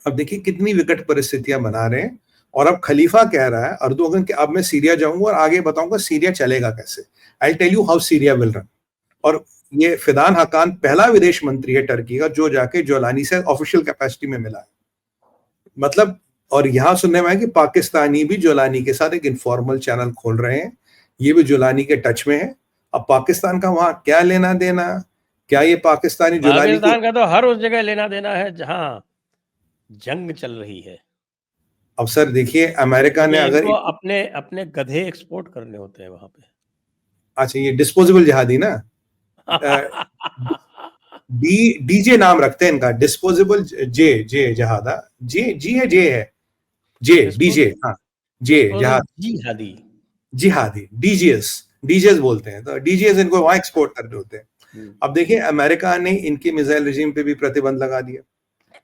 अब देखिए कितनी विकट परिस्थितियां बना रहे हैं। और अब खलीफा कह रहा है अर्दोगन कि अब मैं सीरिया जाऊंगा और आगे बताऊंगा सीरिया चलेगा कैसे। I tell you how Syria will run. और ये फिदान हकान पहला विदेश मंत्री है टर्की का जो जाके जोलानी से ऑफिशियल कैपेसिटी में मिला है। मतलब, और यहां सुनने में है कि पाकिस्तानी भी जोलानी के साथ एक इनफॉर्मल चैनल खोल रहे हैं, ये भी जोलानी के टच में है। अब पाकिस्तान का वहां क्या लेना देना, क्या ये पाकिस्तानी जोलानी पाकिस्तान का तो हर उस जगह लेना देना है जहां जंग चल रही है। अब सर देखिए अमेरिका ने अगर इनको अपने अपने गधे एक्सपोर्ट करने होते हैं वहां पे। अच्छा, ये डिस्पोजेबल जिहादी ना, डीजे नाम रखते हैं इनका, डिस्पोजेबल जे जहादा, जे है जे डीजे, हाँ जे जिहादी, जिहादी, डीजेस बोलते हैं। तो डीजेस इनको वहां एक्सपोर्ट कर रहे होते हैं। अब देखिए अमेरिका ने इनके मिसाइल रिजीम पे भी प्रतिबंध लगा दिया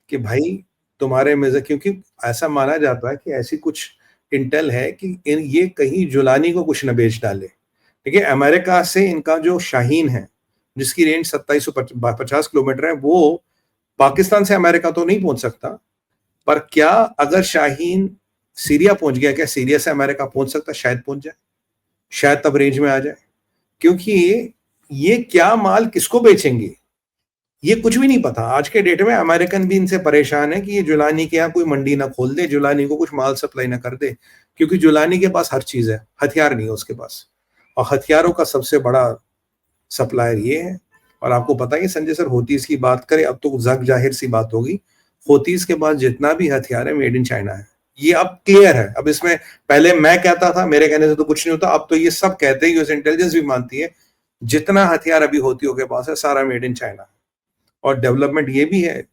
कि भाई तुम्हारे मिसाइल, क्योंकि ऐसा माना जाता है कि ऐसी कुछ इंटेल है कि ये कहीं जुलानी को कुछ न बेच डाले। ठीक है, अमेरिका से इनका जो शाहीन है जिसकी रेंज 2750 किलोमीटर है, वो पाकिस्तान से अमेरिका तो नहीं पहुंच सकता, पर क्या अगर शाहीन सीरिया पहुंच गया, क्या सीरिया से अमेरिका पहुंच सकता? शायद पहुंच जाए, शायद तब रेंज में आ जाए। क्योंकि ये क्या माल किसको बेचेंगे ये कुछ भी नहीं पता। आज के डेट में अमेरिकन भी इनसे परेशान है कि ये जुलानी के यहाँ कोई मंडी ना खोल दे, जुलानी को कुछ माल सप्लाई ना कर दे, क्योंकि जुलानी के पास हर चीज है, हथियार नहीं है उसके पास, और हथियारों का सबसे बड़ा सप्लायर ये है। और आपको पता है संजय सर, होतीज की बात करें अब तो जग जाहिर सी बात होगी, होतीज के पास जितना भी हथियार है मेड इन चाइना है। ये अब क्लियर है। अब इसमें पहले मैं कहता था मेरे कहने से तो कुछ नहीं होता, अब तो ये सब कहते हैं, यूएस इंटेलिजेंस भी मानती है जितना हथियार अभी होतियों के पास है सारा मेड इन चाइना है। और डेवलपमेंट ये भी है,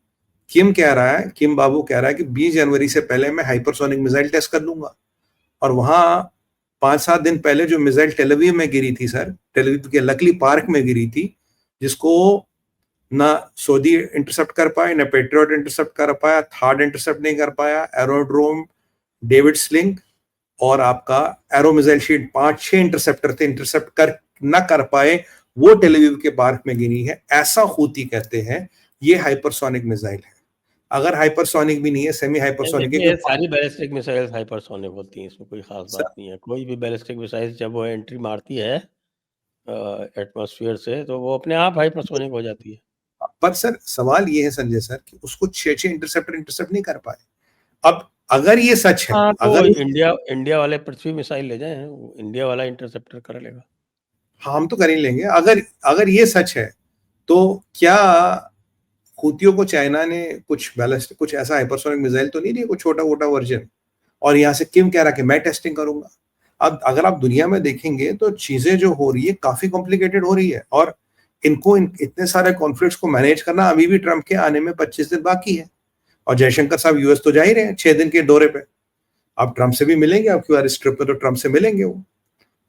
किम कह रहा है, किम बाबू कह रहा है कि 20 जनवरी से पहले मैं हाइपरसोनिक मिसाइल टेस्ट कर लूंगा। और वहां 5-7 दिन पहले जो मिसाइल टेलवीव में गिरी थी सर, टेलवीव के लकली पार्क में गिरी थी, जिसको ना सऊदी इंटरसेप्ट कर पाए, ना पेट्रियट इंटरसेप्ट कर पाया, थार्ड इंटरसेप्ट नहीं कर पाया, एरोड्रोम, डेविड स्लिंग और आपका एरो मिसाइल शीट, 5-6 इंटरसेप्टर थे, इंटरसेप्ट कर पाए, वो टेलवीव के पार्क में गिरी है। ऐसा हूती कहते हैं ये हाइपरसोनिक मिसाइल है। अगर हाइपरसोनिक भी नहीं है, सेमी हाइपरसोनिक है। सारी बैलिस्टिक मिसाइल्स हाइपरसोनिक होती हैं, इसमें कोई खास बात नहीं है। कोई भी बैलिस्टिक मिसाइल जब वो एंट्री मारती है एटमॉस्फेयर से, तो वो अपने आप हाइपरसोनिक हो जाती है। पर सर सवाल ये है संजय सर कि उसको 6-6 इंटरसेप्ट नहीं कर पाए। अब अगर ये सच है, हाँ, तो अगर इंडिया वाले पृथ्वी मिसाइल ले जाएं, इंडिया वाला इंटरसेप्टर कर लेगा। हाँ, हम तो कर ही लेंगे। अगर ये सच है तो क्या हूतियों को चाइना ने कुछ ऐसा हाइपरसोनिक मिसाइल तो नहीं दिया, कुछ छोटा मोटा वर्जन? और यहाँ से किम कह रहा कि मैं टेस्टिंग करूंगा। अब अगर आप दुनिया में देखेंगे तो चीजें जो हो रही है काफी कॉम्प्लिकेटेड हो रही है, और इतने सारे कॉन्फ्लिक्ट्स को मैनेज करना अभी भी ट्रम्प के आने में 25 दिन बाकी है। और जयशंकर साहब यूएस तो जा ही रहे हैं 6 दिन के दौरे पे। आप ट्रम्प से भी मिलेंगे, आपकी बार इस ट्रिप पे तो ट्रम्प से मिलेंगे वो।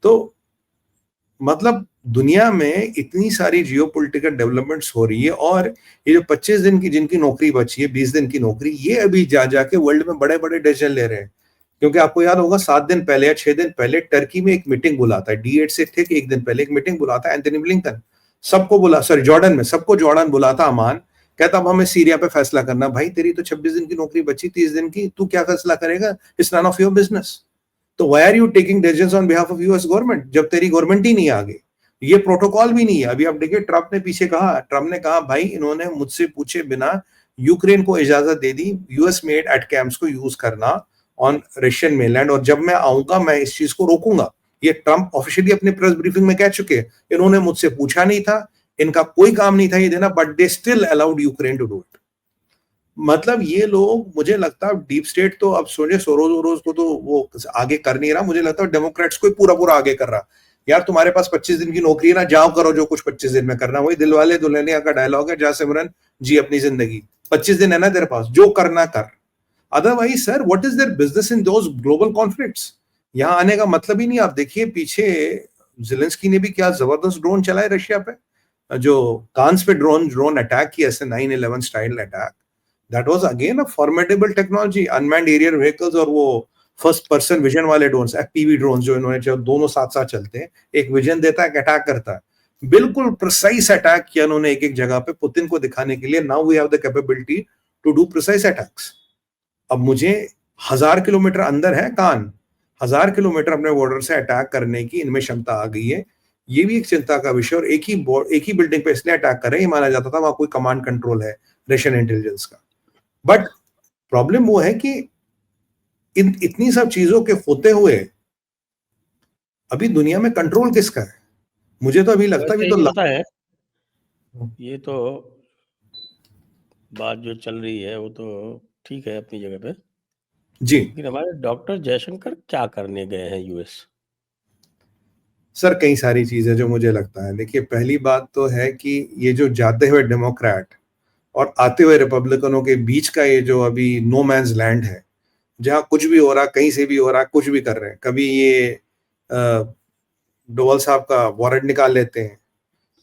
तो मतलब दुनिया में इतनी सारी जियोपॉलिटिकल डेवलपमेंट्स हो रही है, और ये जो 25 दिन की जिनकी नौकरी बची है, 20 दिन की नौकरी, ये अभी जाके वर्ल्ड में बड़े बड़े डिसीजन ले रहे हैं। क्योंकि आपको याद होगा 7 दिन पहले या 6 दिन पहले टर्की में एक मीटिंग बुलाता है, D8 से ठीक एक दिन पहले एक मीटिंग बुलाता है एंथनी ब्लिंकन, सबको बुला, सॉरी जॉर्डन में, सबको जॉर्डन बुलाता अमान, कहता अब हमें सीरिया पे फैसला करना। भाई तेरी तो 26 दिन की नौकरी बची, 30 दिन की, तू क्या फैसला करेगा? It's none of your business. तो why are you taking decisions on behalf of US government जब तेरी गवर्नमेंट ही नहीं है आगे? ये प्रोटोकॉल भी नहीं है। अभी आप देखिए ट्रम्प ने पीछे कहा, ट्रम्प ने कहा भाई इन्होंने मुझसे पूछे बिना यूक्रेन को इजाजत दे दी यूएस मेड एटकैम्स को यूज करना ऑन रशियन मेनलैंड, और जब मैं आऊंगा मैं इस चीज को रोकूंगा। ये ट्रम्प ऑफिशियली अपने प्रेस ब्रीफिंग में कह चुके हैं, इन्होंने मुझसे पूछा नहीं था, इनका कोई काम नहीं था ये देना, but they still allowed Ukraine to do it. मतलब ये लोग, मुझे लगता है डीप स्टेट तो अब सोचे सोरोज वोरोज को तो वो आगे कर नहीं रहा, मुझे लगता है डेमोक्रेट्स को पूरा पूरा आगे कर रहा। यार तुम्हारे पास 25 दिन की नौकरी है ना, जाओ करो जो कुछ 25 दिन में करना। वही दिलवाले दुल्हनिया का डायलॉग है, जा सिमरन जी अपनी जिंदगी, 25 दिन है ना तेरे पास, जो करना कर। Otherwise sir what is their business in those global conflicts? यहाँ आने का मतलब ही नहीं। आप देखिए पीछे जेलेंस्की ने भी क्या जबरदस्त ड्रोन चलाए रशिया पे, जो कांस पे ड्रोन अटैक किया, ऐसे 9/11 style attack. That was again a formidable technology, unmanned aerial vehicles और वो फर्स्ट पर्सन विजन वाले ड्रोन्स, एफपीवी ड्रोन्स, जो इन्होंने दोनों साथ साथ चलते हैं, एक विजन देता है, एक अटैक करता है। बिल्कुल प्रिसाइज अटैक किया उन्होंने एक एक जगह पे पुतिन को दिखाने के लिए। Now we have the capability to do precise attacks. अब मुझे 1000 किलोमीटर अंदर है कान, 1000 किलोमीटर अपने बॉर्डर से अटैक करने की इनमें क्षमता आ गई है। ये भी एक चिंता का विषय। और एक ही बिल्डिंग पे इसलिए अटैक कर रहे हैं, ये माना जाता था वहां कोई कमांड कंट्रोल है रशियन इंटेलिजेंस का। बट प्रॉब्लम वो है कि इतनी सब चीजों के होते हुए अभी दुनिया में कंट्रोल किसका है? मुझे तो अभी लगता है वैसे तो ये पता है, ये तो बात जो चल रही है वो तो ठीक है अपनी जगह पे, जी लेकिन हमारे डॉक्टर जयशंकर क्या करने गए हैं यूएस? सर, कई सारी चीजें जो मुझे लगता है। देखिए पहली बात तो है कि ये जो जाते हुए डेमोक्रेट और आते हुए रिपब्लिकनों के बीच का ये जो अभी नो मैन्स लैंड है, जहां कुछ भी हो रहा, कहीं से भी हो रहा, कुछ भी कर रहे हैं। कभी ये डोवल साहब का वारंट निकाल लेते हैं,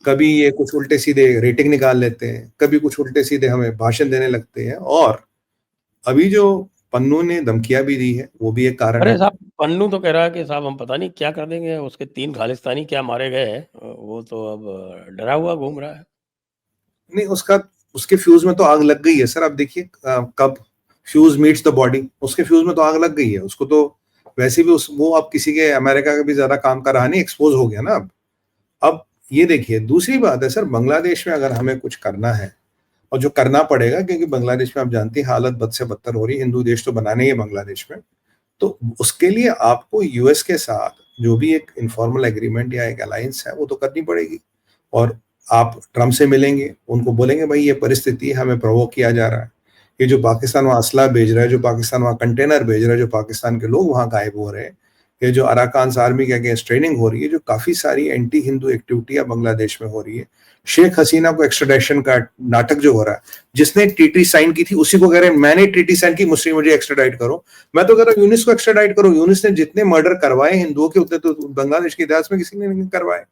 कभी ये कुछ उल्टे सीधे रेटिंग निकाल लेते हैं, कभी कुछ उल्टे सीधे हमें भाषण देने लगते हैं। और अभी जो पन्नू ने धमकियां भी दी है, वो भी एक कारण अरे है। साहब, पन्नू तो कह रहा है कि साहब हम पता नहीं क्या कर देंगे, उसके 3 खालिस्तानी क्या मारे गए हैं, वो तो अब डरा हुआ घूम रहा है। नहीं, उसके फ्यूज में तो आग लग गई है सर। अब देखिए कब फ्यूज मीट्स द बॉडी, उसके फ्यूज में तो आग लग गई है उसको। तो वैसे भी वो अब किसी के अमेरिका का भी ज्यादा काम का रहा नहीं, एक्सपोज हो गया ना अब ये देखिए दूसरी बात है सर, बांग्लादेश में अगर हमें कुछ करना है, और जो करना पड़ेगा, क्योंकि बांग्लादेश में आप जानती हैं हालत बद से बदतर हो रही है, हिंदू देश तो बनाने ही है बांग्लादेश में। तो उसके लिए आपको यूएस के साथ जो भी एक इनफॉर्मल एग्रीमेंट या एक अलायंस है वो तो करनी पड़ेगी। और आप ट्रम्प से मिलेंगे, उनको बोलेंगे भाई ये परिस्थिति हमें प्रोवोक किया जा रहा है, ये जो पाकिस्तान वहाँ असला भेज रहा है, जो पाकिस्तान वहाँ कंटेनर भेज रहा है, जो पाकिस्तान के लोग वहाँ गायब हो रहे हैं, ये जो अराकान आर्मी के अगेंस्ट ट्रेनिंग हो रही है, जो काफी सारी एंटी हिंदू एक्टिविटियां बांग्लादेश में हो रही है, शेख हसीना को एक्स्ट्राडिशन का नाटक जो हो रहा है, जिसने टीटी साइन की थी उसी को कह रहे हैं मैंने टीटी साइन की, मुझे एक्स्ट्राडाइट करो। मैं तो कह रहा हूँ यूनिस को एक्स्ट्राडाइट करो। यूनिस ने जितने मर्डर करवाए हिंदुओं के, उतने तो बांग्लादेश के इतिहास में किसी ने नहीं करवाए।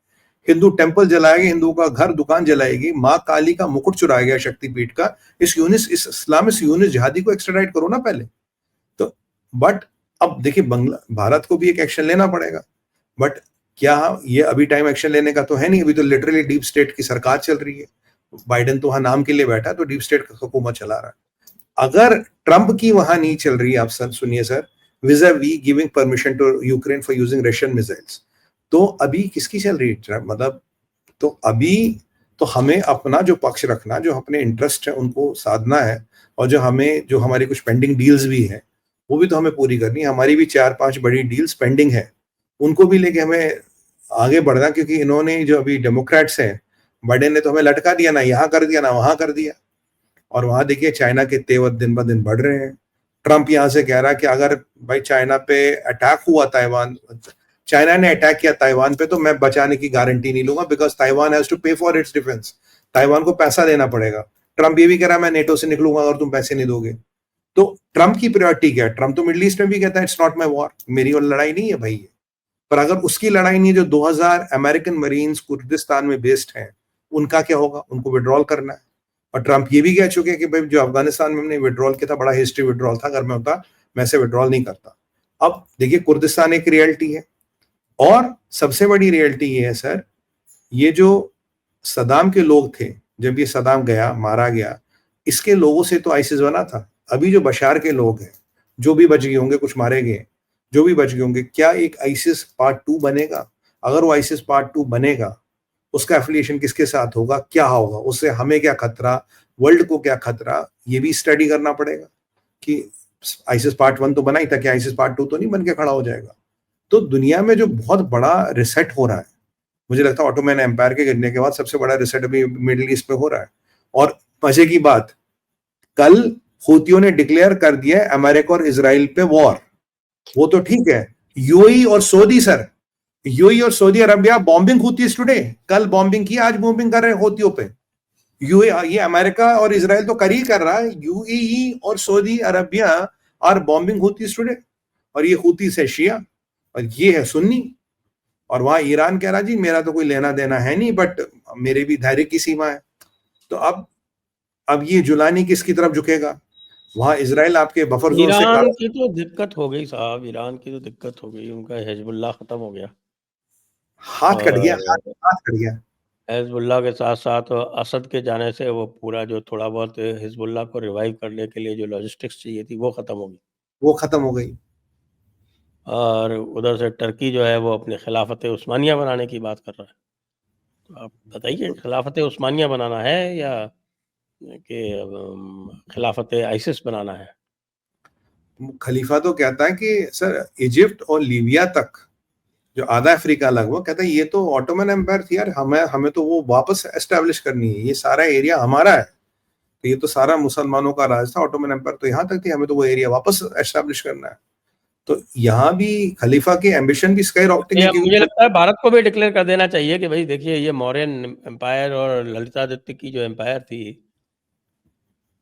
हिंदू टेंपल जलाएगी, हिंदुओं का घर दुकान जलाएगी, माँ काली का मुकुट चुराया गया शक्तिपीठ का, इस इस्लामिस्ट यूनिस जिहादी को एक्स्ट्राडाइट करो ना पहले तो। बट अब देखिए भारत को भी एक एक्शन लेना पड़ेगा। बट क्या ये अभी टाइम एक्शन लेने का तो है नहीं, अभी तो लिटरली डीप स्टेट की सरकार चल रही है। बाइडेन तो वहां नाम के लिए बैठा, तो डीप स्टेट का हुकूमत चला रहा है। अगर ट्रंप की वहां नहीं चल रही, आप सर सुनिए sir, visa we giving permission to Ukraine for using Russian missiles, तो अभी किसकी चल रही है मतलब? तो अभी तो हमें अपना जो पक्ष रखना, जो अपने इंटरेस्ट है उनको साधना है, और जो हमारी कुछ पेंडिंग डील्स भी है वो भी तो हमें पूरी करनी है। हमारी भी 4-5 बड़ी डील्स पेंडिंग है, उनको भी लेके हमें आगे बढ़ना। क्योंकि इन्होंने जो अभी डेमोक्रेट्स हैं, बाइडेन ने तो हमें लटका दिया, ना यहाँ कर दिया ना वहां कर दिया। और वहां देखिए चाइना के तेवर दिन ब दिन बढ़ रहे हैं। ट्रंप यहाँ से कह रहा है कि अगर भाई चाइना पे अटैक हुआ, चाइना ने अटैक किया ताइवान पे, तो मैं बचाने की गारंटी नहीं लूंगा, बिकॉज ताइवान हैज टू पे फॉर इट्स डिफेंस। ताइवान को पैसा देना पड़ेगा। ट्रंप ये भी कह रहा है मैं नेटो से निकलूंगा अगर तुम पैसे नहीं दोगे। तो ट्रंप की प्रायोरिटी क्या है? ट्रंप तो मिडिल ईस्ट में भी कहता है इट्स नॉट माई वॉर, मेरी और लड़ाई नहीं है भाई। पर अगर उसकी लड़ाई नहीं है, जो 2000 अमेरिकन मरीन्स कुर्दिस्तान में बेस्ड हैं, उनका क्या होगा? उनको विड्रॉल करना है। और ट्रंप ये भी कह चुके हैं कि भाई जो अफगानिस्तान में हमने विड्रॉल किया था, बड़ा हिस्ट्री विड्रॉल था, अगर मैं होता मैं ऐसे विड्रॉल नहीं करता। अब देखिए कुर्दिस्तान एक रियलिटी है, और सबसे बड़ी रियलिटी ये है सर, ये जो सदाम के लोग थे, जब ये सदाम गया मारा गया, इसके लोगों से तो आईसिस बना था। अभी जो बशार के लोग हैं, जो भी बच गए होंगे, कुछ मारे गए, जो भी बच गए होंगे, क्या एक आईसिस पार्ट 2 बनेगा? अगर वो आईसिस पार्ट 2 बनेगा, उसका एफिलिएशन किसके साथ होगा, क्या होगा, उससे हमें क्या खतरा, वर्ल्ड को क्या खतरा, ये भी स्टडी करना पड़ेगा। कि आईसिस पार्ट 1 तो बना ही था, क्या आईसिस पार्ट 2 तो नहीं बन के खड़ा हो जाएगा? तो दुनिया में जो बहुत बड़ा रिसेट हो रहा है, मुझे लगता है ऑटोमन एम्पायर के गिरने के बाद सबसे बड़ा रिसेट अभी मिडिल ईस्ट में हो रहा है। और मजे की बात, कल हूतियों ने डिक्लेयर कर दिया है अमेरिका और इजराइल पे वॉर। वो तो ठीक है, यूएई और सऊदी, सर यूएई और Saudi Arabia bombing Houthis today, कल बॉम्बिंग की, आज बॉम्बिंग कर रहे हैं हूतियों पे। ये अमेरिका और इजराइल तो कर ही कर रहा है, यूएई और Saudi Arabia are bombing Houthis today. और ये हूती से शिया और ये है सुन्नी। और वहां ईरान कह रहा जी मेरा तो कोई लेना देना है नहीं, बट मेरे भी धैर्य की सीमा है। तो अब ये जुलानी किसकी तरफ झुकेगा? वहां इजराइल आपके बफर जोन से ईरान की तो दिक्कत हो गई साहब, ईरान की तो दिक्कत हो गई, उनका हिजबुल्लाह खत्म हो गया, हाथ कट गया, हाथ कट गया। हिजबुल्लाह के साथ साथ असद के जाने से वो पूरा जो थोड़ा बहुत हिजबुल्लाह को रिवाइव करने के लिए जो लॉजिस्टिक्स चाहिए थी वो खत्म हो गई। वो खत्म हो गई। और उधर से टर्की जो है वो अपने खिलाफत उस्मानिया बनाने की बात कर रहा है। तो आप बताइए, खिलाफत उस्मानिया बनाना है या कि खिलाफत आइसिस बनाना है? खलीफा तो कहता है कि सर इजिप्ट और लीबिया तक जो आधा अफ्रीका लगभग, कहता है ये तो ऑटोमन एम्पायर थी यार, हमें तो वो वापस एस्टेब्लिश करनी है, ये सारा एरिया हमारा है। तो ये तो सारा मुसलमानों का राज था, ऑटोमन एम्पायर तो यहाँ तक थी, हमें तो वो एरिया वापस एस्टेब्लिश करना है। तो यहाँ भी खलीफा की एम्बिशन भी स्काई रॉकेटिंग है। मुझे लगता है भारत को भी डिक्लेयर कर देना चाहिए कि भाई देखिए ये मौर्यन एम्पायर और ललितादित्य की जो एम्पायर थी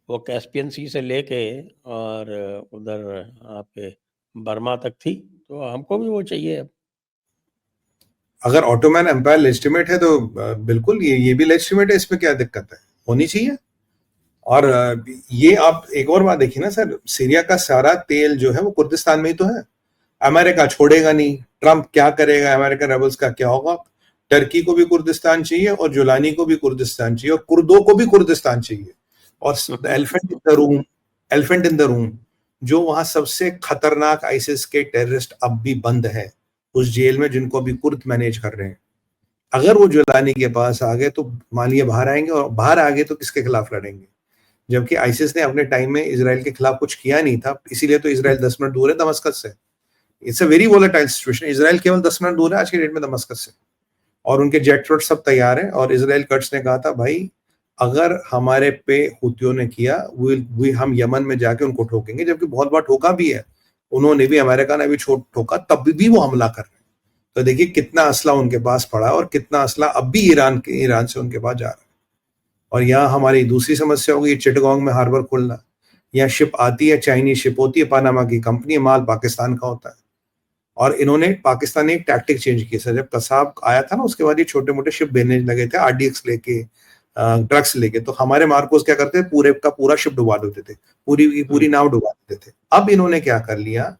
वो कैस्पियन सी से लेके और उधर आपके बर्मा तक थी, तो हमको भी वो चाहिए। अगर ऑटोमन एम्पायर लेजिटिमेट है तो बिल्कुल ये भी लेजिटिमेट है, इसमें क्या दिक्कत है, होनी चाहिए। और ये आप एक और बात देखिए ना सर, सीरिया का सारा तेल जो है वो कुर्दिस्तान में ही तो है। अमेरिका छोड़ेगा नहीं, ट्रंप क्या करेगा, अमेरिकन रेबल्स का क्या होगा। टर्की को भी कुर्दिस्तान चाहिए और जुलानी को भी कुर्दिस्तान चाहिए और कुर्दों को भी कुर्दिस्तान चाहिए। और elephant in the room, elephant in the room, जो वहां सबसे खतरनाक आईसिस के टेररिस्ट अब भी बंद है उस जेल में, जिनको अभी कुर्द मैनेज कर रहे हैं। अगर वो जुलानी के पास आ गए तो मान लिया बाहर आएंगे, और बाहर आ गए तो किसके खिलाफ लड़ेंगे? जबकि आईसिस ने अपने टाइम में इसराइल के खिलाफ कुछ किया नहीं था, इसीलिए तो इसराइल 10 मिनट दूर है दमस्कस से। It's a very volatile situation. Israel केवल 10 मिनट दूर है आज के डेट में दमस्कस से, और उनके जेट फ्लोट सब तैयार है। और इसराइल कट्स ने कहा था भाई अगर हमारे पे हुतियों ने किया हम यमन में जाके उनको ठोकेंगे, जबकि बहुत बार ठोका भी है उन्होंने भी, अमेरिका ने भी ठोका, तब भी वो हमला कर रहे हैं। तो देखिए कितना असला उनके पास पड़ा और कितना असला अब भी ईरान से उनके पास जा रहा है। और यहाँ हमारी दूसरी समस्या होगी चिटगांग में हार्बर खोलना। यहाँ शिप आती है, चाइनीज शिप होती है, पनामा की कंपनी, माल पाकिस्तान का होता है। और इन्होंने पाकिस्तान ने एक टैक्टिक चेंज की सर, जब कसाब आया था ना उसके बाद ये छोटे मोटे शिप भेजने लगे थे, आरडीएक्स लेके, ड्रग्स लेके। तो हमारे मार्कोस क्या करते थे, पूरे का पूरा शिप डुबा देते थे, पूरी की पूरी नाव डुबा देते थे। अब इन्होंने क्या कर लिया,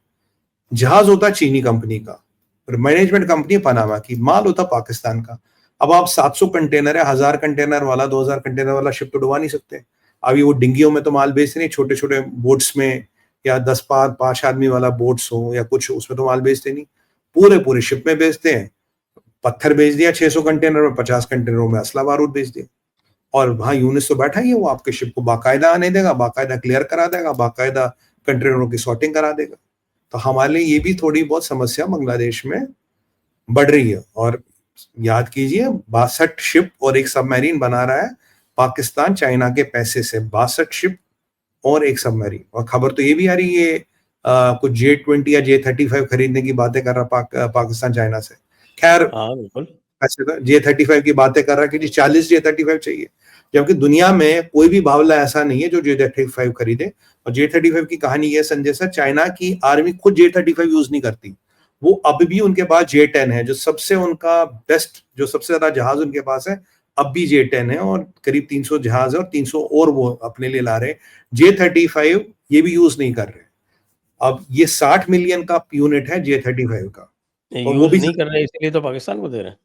जहाज होता चीनी कंपनी का, मैनेजमेंट कंपनी पनामा की, माल होता पाकिस्तान का। अब आप 700 कंटेनर है, 1000 कंटेनर वाला, 2000 कंटेनर वाला शिप तो डुबा नहीं सकते। अभी वो डिंगियों में तो माल बेचते नहीं, छोटे छोटे बोट्स में, या 5 आदमी वाला बोट्स हो या कुछ, उसमें तो माल बेचते नहीं, पूरे पूरे शिप में बेचते हैं। पत्थर बेच दिया 600 कंटेनर में, 50 कंटेनरों में असला बारूद बेच दिया। और वहां यूनिस तो बैठा ही है, वो आपके शिप को बाकायदा आने देगा, बाकायदा क्लियर करा देगा, बाकायदा कंटेनरों की सॉर्टिंग करा देगा। तो हमारे लिए ये भी थोड़ी बहुत समस्या बांग्लादेश में बढ़ रही है। और याद कीजिए 62 शिप और एक सबमरीन बना रहा है पाकिस्तान चाइना के पैसे से, 62 शिप और एक सबमरीन। और खबर तो ये भी आ रही है कुछ J-20 या J-35 खरीदने की बातें कर रहा पाकिस्तान चाइना से। खैर बिल्कुल, ऐसे तो J-35 की बातें कर रहा है कि 40 J-35 चाहिए, जबकि दुनिया में कोई भी बावला ऐसा नहीं है जो J-35 खरीदे। और J-35 की कहानी ये संजय सर, चाइना की आर्मी खुद J-35 यूज नहीं करती, वो अब भी उनके पास J-10 है, जो सबसे उनका बेस्ट, जो सबसे ज्यादा जहाज उनके पास है अब भी J-10 है, और करीब 300 जहाज है और 300 और वो अपने लिए ला रहे। J-35 ये भी यूज नहीं कर रहे। अब ये 60 मिलियन का यूनिट है J-35 का, और वो यूज भी नहीं कर रहे इसलिए तो पाकिस्तान को दे रहे हैं।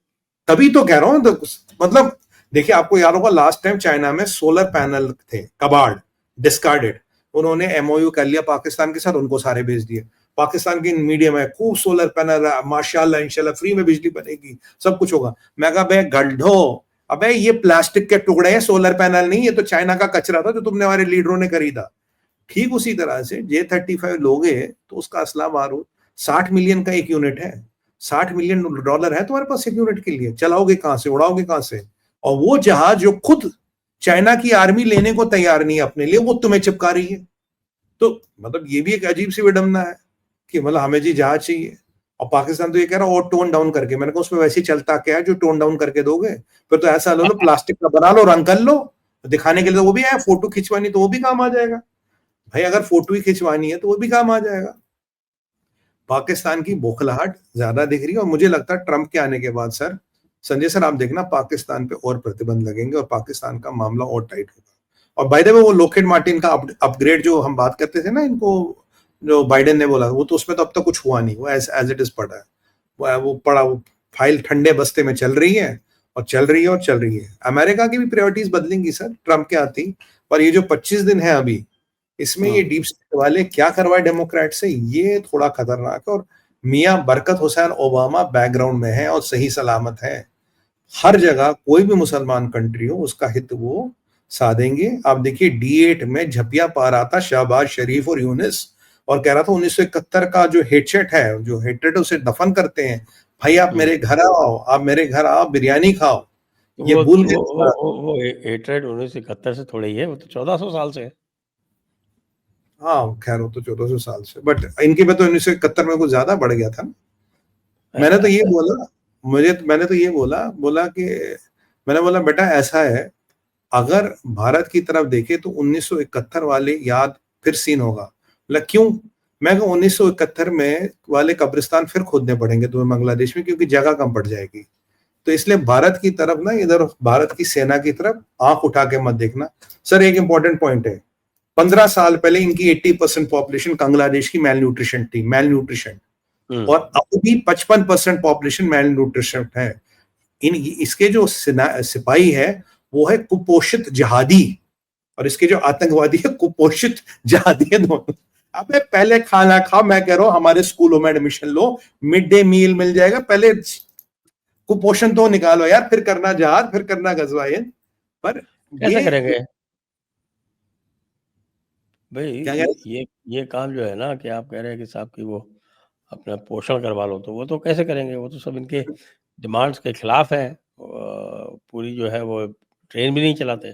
तभी तो कह रहा हूं, मतलब देखिए आपको याद होगा लास्ट टाइम चाइना में सोलर पैनल थे कबाड़, डिस्कार्डेड, उन्होंने एमओयू कर लिया पाकिस्तान के साथ, उनको सारे भेज दिए। पाकिस्तान की मीडिया में खूब सोलर पैनल, माशाल्लाह इंशाल्लाह फ्री में बिजली बनेगी, सब कुछ होगा। मैं कहा बे गड्ढो, अबे ये प्लास्टिक के टुकड़े हैं, सोलर पैनल नहीं, ये तो चाइना का कचरा था जो तुमने हमारे लीडरों ने खरीदा। ठीक उसी तरह से J-35 लोगे तो उसका असला बारूद 60 मिलियन का एक यूनिट है, $60 मिलियन है तुम्हारे पास 1 यूनिट के लिए, चलाओगे कहां से, उड़ाओगे कहां से? और वो जहाज जो खुद चाइना की आर्मी लेने को तैयार नहीं है अपने लिए, वो तुम्हें चिपका रही है। तो मतलब ये भी एक अजीब सी विडंबना है कि मतलब हमें जी जहाज चाहिए, और पाकिस्तान तो ये कह रहा है और टोन डाउन करके। मैंने कहा उसमें वैसे ही चलता क्या है जो टोन डाउन करके दोगे? फिर तो ऐसा लो प्लास्टिक का बना लो, रंग कर लो, दिखाने के लिए तो वो भी है, फोटो खिंचवानी तो वो भी काम आ जाएगा भाई, अगर फोटो ही खिंचवानी है तो वो भी काम आ जाएगा। पाकिस्तान की बौखलाहट ज्यादा दिख रही है, और मुझे लगता है ट्रंप के आने के बाद सर, संजय सर आप देखना पाकिस्तान पे और प्रतिबंध लगेंगे और पाकिस्तान का मामला और टाइट होगा। और बाय द वे वो लॉकहीड मार्टिन का अपग्रेड जो हम बात करते थे ना, इनको जो बाइडेन ने बोला, वो तो उसमें तो अब तक कुछ हुआ नहीं, वो एज इट इज पड़ा है, वो पड़ा, वो फाइल ठंडे बस्ते में चल रही है और चल रही है और चल रही है। अमेरिका की भी प्रायोरिटीज बदलेंगी सर ट्रंप के आती, पर ये जो 25 दिन है अभी, इसमें ये डीप स्टेट वाले क्या करवाए डेमोक्रेट से, ये थोड़ा खतरनाक है। और मियां बरकत हुसैन ओबामा बैकग्राउंड में है और सही सलामत है, हर जगह कोई भी मुसलमान कंट्री हो उसका हित वो साधेंगे। आप देखिए D8 में झपिया पा रहा था शहबाज शरीफ और यूनिस, और कह रहा था 1971 का जो हेटसेट है, जो हेट्रेड उसे दफन करते हैं, भाई आप मेरे घर आओ, आप मेरे घर आओ, बिरयानी खाओ, ये भूल गए। वो हेट्रेड 1971 से थोड़ा ही है, वो तो 1400 साल से है। हाँ खैर वो तो 1400 साल से, बट इनके में तो 1971 में कुछ ज्यादा बढ़ गया था ना। मैंने तो ये बोला, मैंने तो ये बोला कि मैंने बोला बेटा ऐसा है, अगर भारत की तरफ देखे तो 1971 वाले याद फिर सीन होगा। बोला क्यों? मैं कहूँ 1971 में वाले कब्रिस्तान फिर खोदने पड़ेंगे तुम्हें बांग्लादेश में, क्योंकि जगह कम पड़ जाएगी। तो इसलिए भारत की तरफ ना, इधर भारत की सेना की तरफ आंख उठा के मत देखना। सर एक इंपॉर्टेंट पॉइंट है, 15 साल पहले इनकी 80% पॉपुलेशन बांग्लादेश की मेल न्यूट्रिशन थी, मेल न्यूट्रिशन, और अब भी 55% पॉपुलेशन मेल न्यूट्रिशन है। इसके जो सिपाही है वो है कुपोषित जहादी, और इसके जो आतंकवादी है कुपोषित जहादी है दोनों। अबे पहले खाना खाओ, मैं कह रहा हूं हमारे स्कूलों में एडमिशन लो, मिड डे मील मिल जाएगा, पहले कुपोषण तो निकालो यार, फिर करना जहाद, फिर करना गजवाइन। पर कैसे करेंगे भाई? क्या ये काम जो है ना, कि आप कह रहे हैं कि साहब की वो अपना पोषण करवा लो, तो वो तो कैसे करेंगे? वो तो सब इनके डिमांड्स के खिलाफ है। पूरी जो है वो ट्रेन भी नहीं चलाते।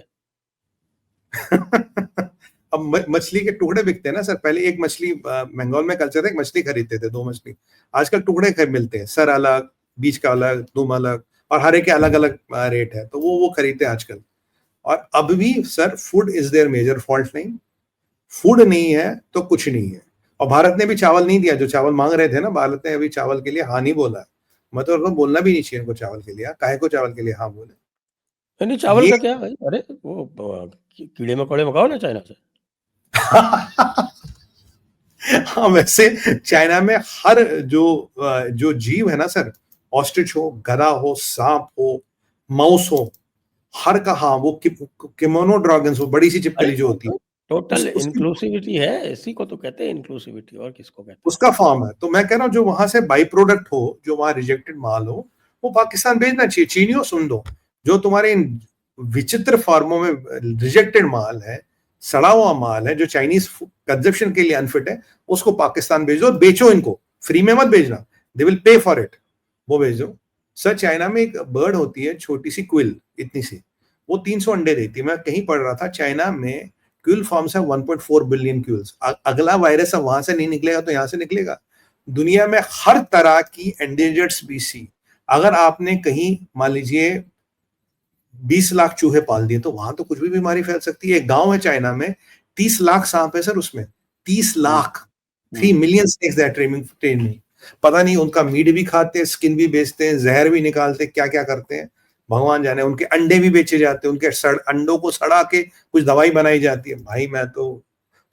अब मछली के टुकड़े बिकते हैं ना सर, पहले एक मछली बंगाल में कल्चर था, एक मछली खरीदते थे, 2 मछली, आजकल टुकड़े मिलते हैं, सर अलग, बीच का अलग, दुम अलग, और हर एक के अलग अलग रेट है, तो वो खरीदते हैं आजकल। और अब भी sir food is their major fault, नहीं फूड नहीं है तो कुछ नहीं है। और भारत ने भी चावल नहीं दिया, जो चावल मांग रहे थे ना, भारत ने अभी चावल के लिए हाँ नहीं बोला है। मतलब बोलना भी नहीं चाहिए इनको चावल के लिए, काहे को चावल के लिए हाँ बोले। नहीं चावल ये का क्या भाई? अरे वो कीड़े मकोड़े मंगाओ ना चाइना से। हाँ वैसे चाइना में हर जो जीव है ना सर, ऑस्ट्रिच हो, गधा हो, सांप हो, माउस हो, हर का हाँ, वो किमोनो ड्रैगन्स, वो बड़ी सी चिपकली जो होती है, टोटल उसकी इंक्लूसिविटी है, इसी को तो कहते हैं इंक्लूसिविटी, और किसको कहते हैं? उसका फॉर्म है। तो मैं कह रहा हूँ जो वहां से बाई प्रोडक्ट हो, जो वहां रिजेक्टेड माल हो, वो पाकिस्तान भेजना चाहिए। चीनियों सुन दो, जो तुम्हारे इन विचित्र फॉर्मों में रिजेक्टेड माल है, सड़ा हुआ माल है, जो चाइनीज कंजप्शन के लिए अनफिट है, उसको पाकिस्तान भेज दो और बेचो इनको, फ्री में मत भेजना, they will pay for it, वो भेज दो। सर चाइना में एक बर्ड होती है छोटी सी क्विल, इतनी सी, वो 300 अंडे देती है। मैं कहीं पढ़ रहा था चाइना में क्यूल फॉर्म्स है 1.4 बिलियन क्यूल्स। अगला वायरस अब वहां से नहीं निकलेगा तो यहां से निकलेगा। दुनिया में हर तरह की एंडेंजर्ड स्पीसी, अगर आपने कहीं मान लीजिए 20 लाख चूहे पाल दिए, तो वहां तो कुछ भी बीमारी फैल सकती है। एक गांव है चाइना में, 30 लाख सांप है सर उसमें, 30 lakh, 3 million snakes that training. पता नहीं उनका मीट भी खाते हैं, स्किन भी बेचते हैं, जहर भी निकालते हैं, क्या क्या करते हैं भगवान जाने। उनके अंडे भी बेचे जाते हैं, उनके अंडों को सड़ा के कुछ दवाई बनाई जाती है भाई। मैं तो,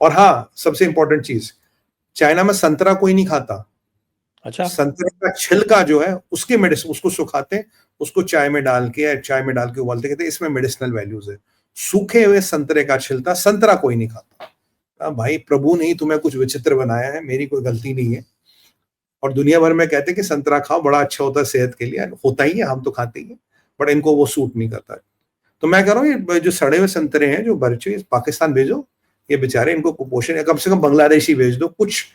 और हाँ सबसे इंपॉर्टेंट चीज, चाइना में संतरा कोई नहीं खाता। अच्छा, संतरे का छिलका जो है उसके मेडिसिन, उसको सुखाते हैं, उसको चाय में डाल के उबालते, कहते हैं इसमें मेडिसिनल वैल्यूज है। सूखे हुए संतरे का छिलका, संतरा कोई नहीं खाता। भाई प्रभु ने ही तुम्हें कुछ विचित्र बनाया है, मेरी कोई गलती नहीं है। और दुनिया भर में कहते हैं कि संतरा खाओ, बड़ा अच्छा होता है सेहत के लिए, होता ही है, हम तो खाते ही हैं, बट इनको वो सूट नहीं करता। तो मैं कह रहा हूँ ये जो सड़े हुए संतरे हैं जो बर्चे, पाकिस्तान भेजो, ये बेचारे, इनको कुपोषण, कम से कम बांग्लादेशी भेज दो। कुछ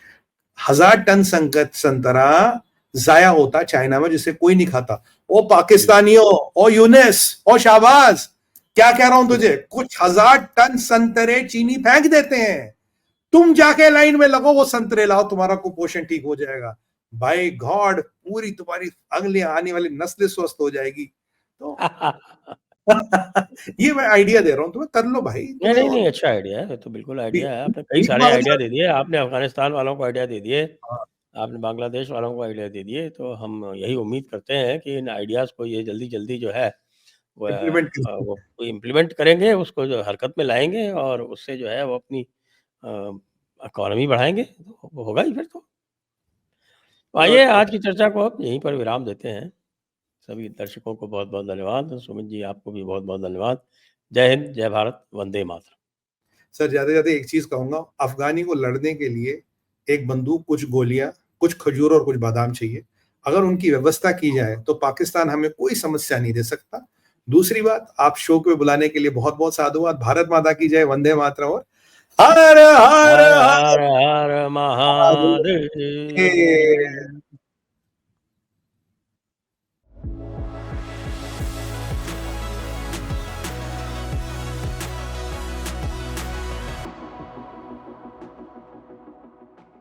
1000 टन संकट संतरा जाया होता चाइना में, जिसे कोई नहीं खाता। ओ पाकिस्तानियों, ओ यूनिस, ओ शाहबाज, क्या कह रहा हूं तुझे, कुछ 1000 टन संतरे चीनी फेंक देते हैं, तुम जाके लाइन में लगो, वो संतरे लाओ, तुम्हारा कुपोषण ठीक हो जाएगा। बाय गॉड, पूरी तुम्हारी अगली आने वाली नस्लें स्वस्थ हो जाएगी। तो ये मैं आइडिया दे रहा हूं तुम्हें, कर लो भाई। नहीं, नहीं, तो नहीं, अच्छा आइडिया है, तो बिल्कुल आइडिया है, आपने कई भीख सारे मांगने आइडिया दे दिए, आपने अफ़गानिस्तान वालों को आइडिया दे दिए, हाँ, आपने बांग्लादेश वालों को आइडिया दे दिए, तो हम यही उम्मीद करते हैं कि इन आइडियाज़ को ये जल्दी-जल्दी जो है इम्प्लीमेंट वो इम्प्लीमेंट करेंगे, उसको जो हरकत में लाएँगे और उससे जो है वो अपनी अ, इकॉनमी बढ़ाएँगे, तो वो होगा ही फिर तो। तो आइए आज की चर्चा को अब यहीं पर विराम देते हैं। सभी दर्शकों को बहुत-बहुत धन्यवाद। सुमित जी आपको भी बहुत-बहुत धन्यवाद। जय हिंद, जय भारत, वंदे मातरम। सर, जाते-जाते एक चीज़ कहूँगा, अफ़गानी को लड़ने के लिए एक बंदूक, कुछ गोलियाँ, कुछ खजूर और कुछ बादाम चाहिए। अगर उनकी व्यवस्था की जाए, तो पाकिस्तान हमें कोई समस्या नहीं दे सकता। दूसरी बात, आप शो पे बुलाने के लिए बहुत-बहुत साधुवाद। भारत माता की जय, वंदे मातरम और हर हर हर हर हर हर महादेव। महादेव।